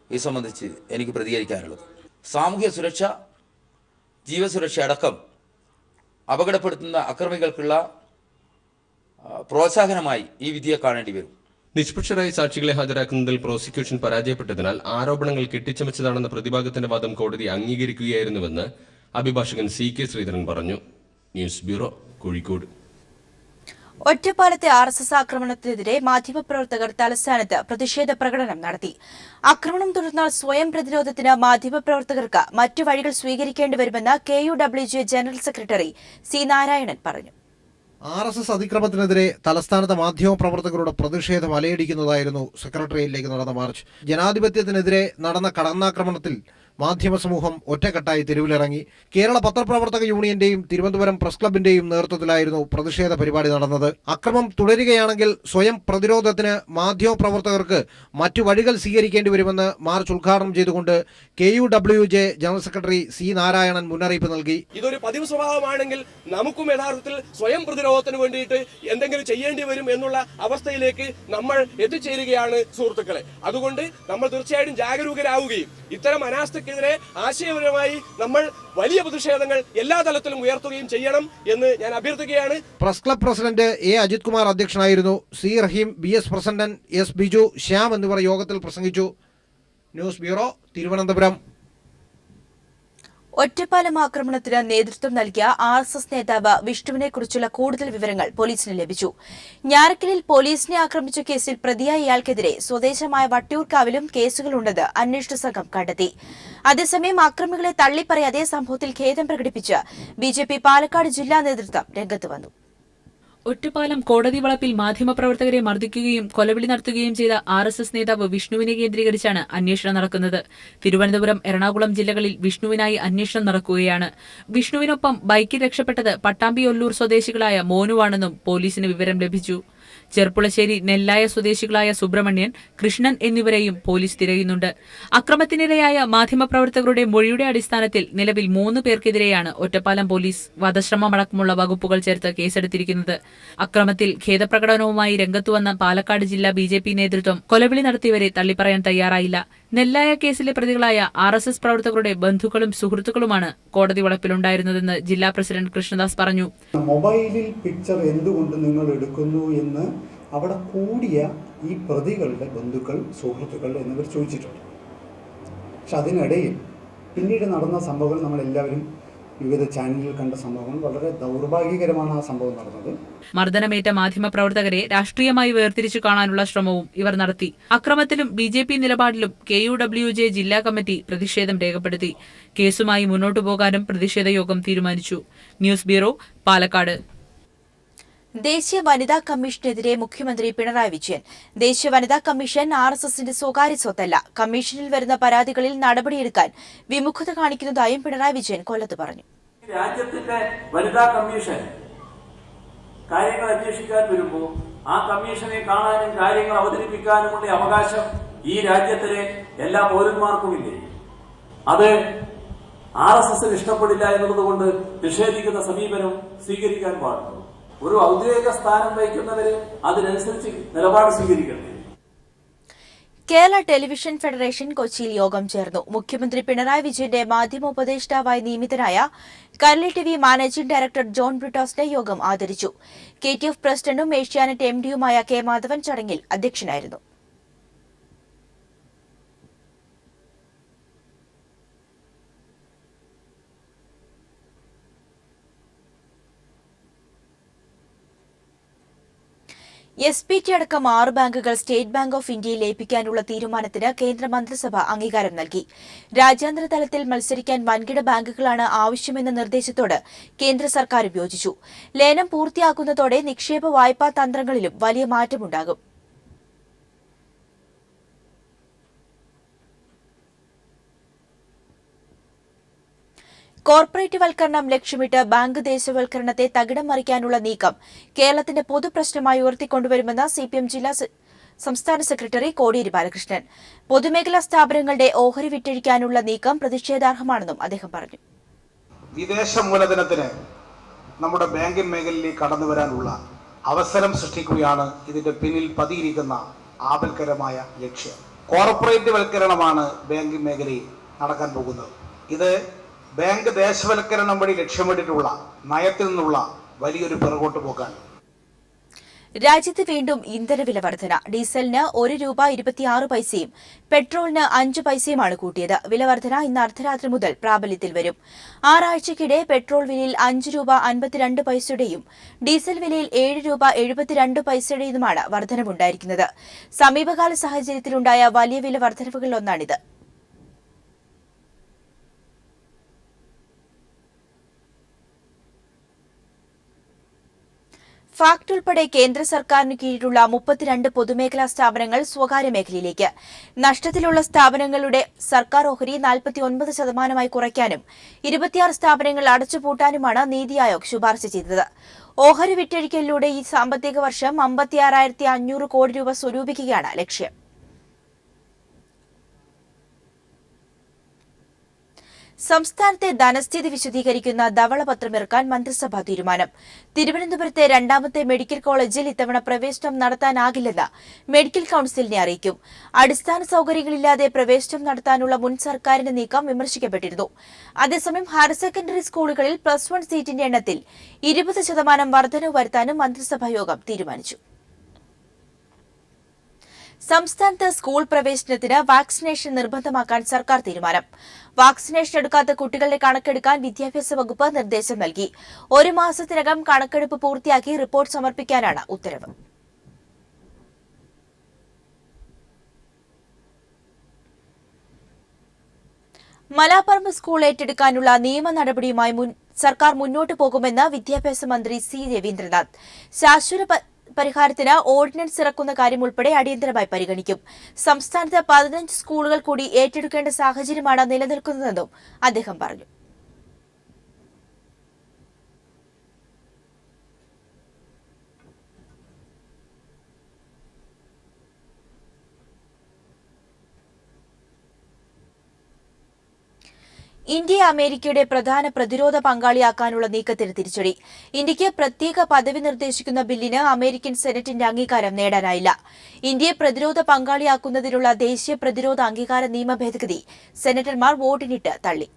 ഈ സംബന്ധിച്ച് എനിക്ക് പ്രതികരിക്കാനുള്ളത്. സാമൂഹ്യ സുരക്ഷ, ജീവസുരക്ഷ അടക്കം അപകടപ്പെടുത്തുന്ന അക്രമികൾക്കുള്ള പ്രോത്സാഹനമായി ഈ വിധിയെ കാണേണ്ടി വരും. നിഷ്പക്ഷരായ സാക്ഷികളെ ഹാജരാക്കുന്നതിൽ പ്രോസിക്യൂഷൻ പരാജയപ്പെട്ടതിനാൽ ആരോപണങ്ങൾ കെട്ടിച്ചമച്ചതാണെന്ന പ്രതിഭാഗത്തിന്റെ വാദം കോടതി അംഗീകരിക്കുകയായിരുന്നുവെന്ന് അഭിഭാഷകൻ CK ശ്രീധരൻ പറഞ്ഞു. News bureau, Kozhikode. ഒറ്റപ്പാലത്തെ RSS ആക്രമണത്തിനെതിരെ മാധ്യമപ്രവർത്തകർ തലസ്ഥാനത്ത് പ്രതിഷേധ പ്രകടനം നടത്തി. ആക്രമണം തുടർന്നാൽ സ്വയം പ്രതിരോധത്തിന് മാധ്യമപ്രവർത്തകർക്ക് മറ്റു വഴികൾ സ്വീകരിക്കേണ്ടി വരുമെന്ന് KUWJ general secretary C Narayanan പറഞ്ഞു. RSS അതിക്രമത്തിനെതിരെ തലസ്ഥാനത്തെ മാധ്യമപ്രവർത്തകരുടെ പ്രതിഷേധം അലയടിക്കുന്നതായിരുന്നു സെക്രട്ടേറിയറ്റിലേക്ക് നടന്ന മാർച്ച്. ജനാധിപത്യത്തിനെതിരെ നടന്ന കടന്നാക്രമണത്തിൽ മാധ്യമ സമൂഹം ഒറ്റക്കെട്ടായി തെരുവിലിറങ്ങി. കേരള പത്രപ്രവർത്തക യൂണിയന്റെയും തിരുവനന്തപുരം പ്രസ് ക്ലബിന്റെയും നേതൃത്വത്തിലായിരുന്നു പ്രതിഷേധ പരിപാടി നടന്നത്. അക്രമം തുടരുകയാണെങ്കിൽ സ്വയം പ്രതിരോധത്തിന് മാധ്യമപ്രവർത്തകർക്ക് മറ്റു വഴികൾ സ്വീകരിക്കേണ്ടി വരുമെന്ന് മാർച്ച് ഉദ്ഘാടനം ചെയ്തുകൊണ്ട് KUWJ general secretary C Narayanan മുന്നറിയിപ്പ് നൽകി. ഇതൊരു പതിവ് സ്വഭാവമാണെങ്കിൽ നമുക്കും യഥാർത്ഥത്തിൽ സ്വയം പ്രതിരോധത്തിന് വേണ്ടിയിട്ട് എന്തെങ്കിലും ചെയ്യേണ്ടി വരും എന്നുള്ള അവസ്ഥയിലേക്ക് നമ്മൾ എത്തിച്ചേരുകയാണ് സുഹൃത്തുക്കളെ. അതുകൊണ്ട് നമ്മൾ തീർച്ചയായിട്ടും ജാഗരൂകരാവുകയും ഇത്തരം അനാസ്ഥക്കെതിരെ ആശയപരമായി നമ്മൾ വലിയ പ്രതിഷേധങ്ങൾ എല്ലാ തലത്തിലും ഉയർത്തുകയും ചെയ്യണം എന്ന് ഞാൻ അഭ്യർത്ഥിക്കുകയാണ്. Press club president A Ajith Kumar അധ്യക്ഷനായിരുന്നു. C റഹീം, BS president S Biju, Shyam എന്നിവർ യോഗത്തിൽ പ്രസംഗിച്ചു. News bureau, Thiruvananthapuram. ഒറ്റപ്പാലം ആക്രമണത്തിന് നേതൃത്വം നൽകിയ RSS നേതാവ് വിഷ്ണുവിനെക്കുറിച്ചുള്ള കൂടുതൽ വിവരങ്ങൾ പോലീസിന് ലഭിച്ചു. ഞാറക്കലിൽ പോലീസിനെ ആക്രമിച്ച കേസിൽ പ്രതിയായ ഇയാൾക്കെതിരെ സ്വദേശമായ വട്ടിയൂർക്കാവിലും കേസുകളുണ്ടെന്ന് അന്വേഷണ സംഘം കണ്ടെത്തി. അതേസമയം അക്രമികളെ തള്ളിപ്പറയാതെ സംഭവത്തിൽ ഖേദം പ്രകടിപ്പിച്ച് BJP പാലക്കാട് ജില്ലാ നേതൃത്വം രംഗത്ത് വന്നു. ഒറ്റപ്പാലം കോടതി വളപ്പിൽ മാധ്യമപ്രവർത്തകരെ മർദ്ദിക്കുകയും കൊലവിളി നടത്തുകയും ചെയ്ത RSS നേതാവ് വിഷ്ണുവിനെ കേന്ദ്രീകരിച്ചാണ് അന്വേഷണം നടക്കുന്നത്. തിരുവനന്തപുരം, എറണാകുളം ജില്ലകളിൽ വിഷ്ണുവിനായി അന്വേഷണം നടക്കുകയാണ്. വിഷ്ണുവിനൊപ്പം ബൈക്കിൽ രക്ഷപ്പെട്ടത് പട്ടാമ്പി-ഒല്ലൂർ സ്വദേശികളായ മോനുവാണെന്നും പോലീസിന് വിവരം ലഭിച്ചു. ചെർപ്പുളശ്ശേരി, നെല്ലായ സ്വദേശികളായ സുബ്രഹ്മണ്യൻ, കൃഷ്ണൻ എന്നിവരെയും പോലീസ് തിരയുന്നുണ്ട്. അക്രമത്തിനിരയായ മാധ്യമപ്രവർത്തകരുടെ മൊഴിയുടെ അടിസ്ഥാനത്തിൽ നിലവിൽ 3 പേർക്കെതിരെയാണ് ഒറ്റപ്പാലം പോലീസ് വധശ്രമമടക്കമുള്ള വകുപ്പുകൾ ചേർത്ത് കേസെടുത്തിരിക്കുന്നത്. അക്രമത്തിൽ ഖേദപ്രകടനവുമായി രംഗത്തുവന്ന പാലക്കാട് ജില്ലാ BJP നേതൃത്വം കൊലവിളി നടത്തിയവരെ തള്ളിപ്പറയാൻ തയ്യാറായില്ല. നെല്ലായ കേസിലെ പ്രതികളായ RSS പ്രവർത്തകരുടെ ബന്ധുക്കളും സുഹൃത്തുക്കളുമാണ് കോടതി വളപ്പിലുണ്ടായിരുന്നതെന്ന് ജില്ലാ പ്രസിഡന്റ് കൃഷ്ണദാസ് പറഞ്ഞു. മൊബൈലിൽ പിക്ചർ എന്തുകൊണ്ട് നിങ്ങൾ എടുക്കുന്നു എന്ന് അവിടെ കൂടിയ ഈ പ്രതികളുടെ ബന്ധുക്കൾ, സുഹൃത്തുക്കൾ എന്നിവർ ചോദിച്ചിട്ടുണ്ട്. പക്ഷെ അതിനിടയിൽ പിന്നീട് നടന്ന സംഭവങ്ങൾ നമ്മളെല്ലാവരും വിവിധ ചാനലുകൾ കണ്ട സംഭവങ്ങൾ വളരെ ദൗർഭാഗ്യകരമാണ് ആ സംഭവം നടന്നത്. മർദ്ദനമേറ്റ മാധ്യമപ്രവർത്തകരെ രാഷ്ട്രീയമായി വേർതിരിച്ചു കാണാനുള്ള ശ്രമവും ഇവർ നടത്തി. അക്രമത്തിലും BJP നിലപാടിലും KUWJ ജില്ലാ കമ്മിറ്റി പ്രതിഷേധം രേഖപ്പെടുത്തി. കേസുമായി മുന്നോട്ടു പോകാനും പ്രതിഷേധ യോഗം തീരുമാനിച്ചു. News bureau, Palakkad. ദേശീയ വനിതാ കമ്മീഷനെതിരെ മുഖ്യമന്ത്രി പിണറായി വിജയൻ. ദേശീയ വനിതാ കമ്മീഷൻ RSSന്റെ സ്വകാര്യ സ്വത്തല്ല. കമ്മീഷനിൽ വരുന്ന പരാതികളിൽ നടപടിയെടുക്കാൻ വിമുഖത കാണിക്കുന്നതായും പിണറായി വിജയൻ കൊല്ലത്ത് പറഞ്ഞു. രാജ്യത്തിന്റെ വനിതാ കമ്മീഷൻ കാര്യങ്ങൾ അന്വേഷിക്കാൻ വരുമ്പോൾ ആ കമ്മീഷനെ കാണാനും കാര്യങ്ങൾ അവതരിപ്പിക്കാനുമുള്ള അവകാശം ഈ രാജ്യത്തിലെ എല്ലാ പൗരന്മാർക്കുമില്ലേ? അത് RSS ഇഷ്ടപ്പെടില്ല എന്നുള്ളതുകൊണ്ട് നിഷേധിക്കുന്ന സമീപനം സ്വീകരിക്കാൻ പാടുള്ളൂ. ഒരു ഔദ്യോഗിക സ്ഥാനം വഹിക്കുന്നവര് അതിനനുസരിച്ച് നിലപാട് സ്വീകരിക്കണ്ടേ? കേരള ടെലിവിഷൻ ഫെഡറേഷൻ കൊച്ചിയിൽ യോഗം ചേർന്നു. മുഖ്യമന്ത്രി പിണറായി വിജയന്റെ മാധ്യമോപദേഷ്ടാവായി നിയമിതനായ Kairali TV managing director John ബ്രിട്ടോസിനെ യോഗം ആദരിച്ചു. KTF പ്രസിഡന്റും ഏഷ്യാനെറ്റ് MDയുമായ K മാധവൻ ചടങ്ങിൽ അധ്യക്ഷനായിരുന്നു. SPT അടക്കം 6 ബാങ്കുകൾ സ്റ്റേറ്റ് ബാങ്ക് ഓഫ് ഇന്ത്യയിൽ ലയിപ്പിക്കാനുള്ള തീരുമാനത്തിന് കേന്ദ്ര മന്ത്രിസഭ അംഗീകാരം നൽകി. രാജ്യാന്തര തലത്തിൽ മത്സരിക്കാൻ വൻകിട ബാങ്കുകളാണ് ആവശ്യമെന്ന നിർദ്ദേശത്തോട് കേന്ദ്ര സർക്കാർ യോജിച്ചു. ലയനം പൂർത്തിയാക്കുന്നതോടെ നിക്ഷേപ വായ്പാ തന്ത്രങ്ങളിലും വലിയ മാറ്റമുണ്ടാകും. കോർപ്പറേറ്റ് വൽക്കരണം ലക്ഷ്യമിട്ട് ബാങ്ക് ദേശവൽക്കരണത്തെ തകിടം മറിക്കാനുള്ള നീക്കം കേരളത്തിന്റെ പൊതുപ്രശ്നമായി ഉയർത്തിക്കൊണ്ടുവരുമെന്ന് CPM ജില്ലാ സംസ്ഥാന സെക്രട്ടറി കോടിയേരി ബാലകൃഷ്ണൻ. പൊതുമേഖലാ സ്ഥാപനങ്ങളുടെ ഓഹരി വിറ്റഴിക്കാനുള്ള നീക്കം പ്രതിഷേധാർഹമാണെന്നും അദ്ദേഹം പറഞ്ഞു. വിദേശ മൂലധനത്തിന് നമ്മുടെ ബാങ്കിംഗ് മേഖലയിലേക്ക് കടന്നു വരാനുള്ള അവസരം സൃഷ്ടിക്കുകയാണ് ഇതിന്റെ പിന്നിൽ പതിയിരിക്കുന്ന ആപൽക്കരമായ ലക്ഷ്യം. കോർപ്പറേറ്റ് വൽക്കരണമാണ് ബാങ്കിംഗ് മേഖലയിൽ നടക്കാൻ പോകുന്നത്. ഇത് ബാങ്ക് ദേശവൽക്കരണം വഴി ലക്ഷ്യമിട്ടിട്ടുള്ള നയത്തിൽ നിന്നുള്ള വലിയൊരു പിറകോട്ട് പോക്കാണ്. രാജ്യത്ത് വീണ്ടും ഇന്ധനവില വർധന. ഡീസലിന് ₹1.26 പെട്രോളിന് 5 പൈസയുമാണ് കൂട്ടിയത്. വില വർധന ഇന്ന് അർദ്ധരാത്രി മുതൽ പ്രാബല്യത്തിൽ വരും. 6 ആഴ്ചയ്ക്കിടെ പെട്രോൾ വിലയിൽ ₹5.52യും ഡീസൽ വിലയിൽ ₹7.72യുമാണ് വർധനവുണ്ടായിരിക്കുന്നത്. സമീപകാല സാഹചര്യത്തിലുണ്ടായ വലിയ വില വർധനവുകളിലൊന്നാണിത്. ഫാക്ട് ഉൾപ്പെടെ കേന്ദ്ര സർക്കാരിന് കീഴിലുള്ള 32 പൊതുമേഖലാ സ്ഥാപനങ്ങൾ സ്വകാര്യ മേഖലയിലേക്ക്. നഷ്ടത്തിലുള്ള സ്ഥാപനങ്ങളുടെ സർക്കാർ ഓഹരി 49% കുറയ്ക്കാനും 26 സ്ഥാപനങ്ങൾ അടച്ചുപൂട്ടാനുമാണ് നീതി ആയോഗ് ശുപാർശ ചെയ്തത്. ഓഹരി വിറ്റഴിക്കലിലൂടെ ഈ സാമ്പത്തിക വർഷം 56,500 കോടി രൂപ സ്വരൂപിക്കുകയാണ് ലക്ഷ്യം. സംസ്ഥാനത്തെ ധനസ്ഥിതി വിശദീകരിക്കുന്ന ധവളപത്രമിറക്കാൻ മന്ത്രിസഭാ തീരുമാനം. തിരുവനന്തപുരത്തെ 2ാമത്തെ മെഡിക്കൽ കോളേജിൽ ഇത്തവണ പ്രവേശനം നടത്താനാകില്ലെന്ന് മെഡിക്കൽ കൌൺസിലിനെ അറിയിക്കും. അടിസ്ഥാന സൌകര്യങ്ങളില്ലാതെ പ്രവേശനം നടത്താനുള്ള മുൻ സർക്കാരിന്റെ നീക്കം വിമർശിക്കപ്പെട്ടിരുന്നു. അതേസമയം ഹയർ സെക്കൻഡറി സ്കൂളുകളിൽ +1 സീറ്റിന്റെ എണ്ണത്തിൽ 20% വർധനവ് വരുത്താനും മന്ത്രിസഭാ യോഗം തീരുമാനിച്ചു. സംസ്ഥാനത്ത് സ്കൂൾ പ്രവേശനത്തിന് വാക്സിനേഷൻ നിർബന്ധമാക്കാൻ സർക്കാർ തീരുമാനം. വാക്സിനേഷൻ എടുക്കാത്ത കുട്ടികളുടെ കണക്കെടുക്കാൻ വിദ്യാഭ്യാസ വകുപ്പ് നിർദ്ദേശം നൽകി. 1 മാസത്തിനകം കണക്കെടുപ്പ് പൂർത്തിയാക്കി റിപ്പോർട്ട് സമർപ്പിക്കാനാണ് ഉത്തരവ്. മലാപ്പറമ്പ് സ്കൂൾ ഏറ്റെടുക്കാനുള്ള നിയമ നടപടിയുമായി സർക്കാർ മുന്നോട്ടു പോകുമെന്ന് വിദ്യാഭ്യാസ മന്ത്രി C. രവീന്ദ്രനാഥ്. ശാശ്വത പരിഹാരത്തിന് ഓർഡിനൻസ് ഇറക്കുന്ന കാര്യം ഉൾപ്പെടെ അടിയന്തരമായി പരിഗണിക്കും. സംസ്ഥാനത്ത് 15 സ്കൂളുകൾ കൂടി ഏറ്റെടുക്കേണ്ട സാഹചര്യമാണ് നിലനിൽക്കുന്നതെന്നും അദ്ദേഹം പറഞ്ഞു. ഇന്ത്യയെ അമേരിക്കയുടെ പ്രധാന പ്രതിരോധ പങ്കാളിയാക്കാനുള്ള നീക്കത്തിന് തിരിച്ചടി. ഇന്ത്യയ്ക്ക് പ്രത്യേക പദവി നിർദ്ദേശിക്കുന്ന ബില്ലിന് അമേരിക്കൻ സെനറ്റിന്റെ അംഗീകാരം നേടാനായില്ല. ഇന്ത്യയെ പ്രതിരോധ പങ്കാളിയാക്കുന്നതിനുള്ള ദേശീയ പ്രതിരോധ അംഗീകാര നിയമ ഭേദഗതി സെനറ്റർമാർ വോട്ടിനിട്ട് തള്ളി.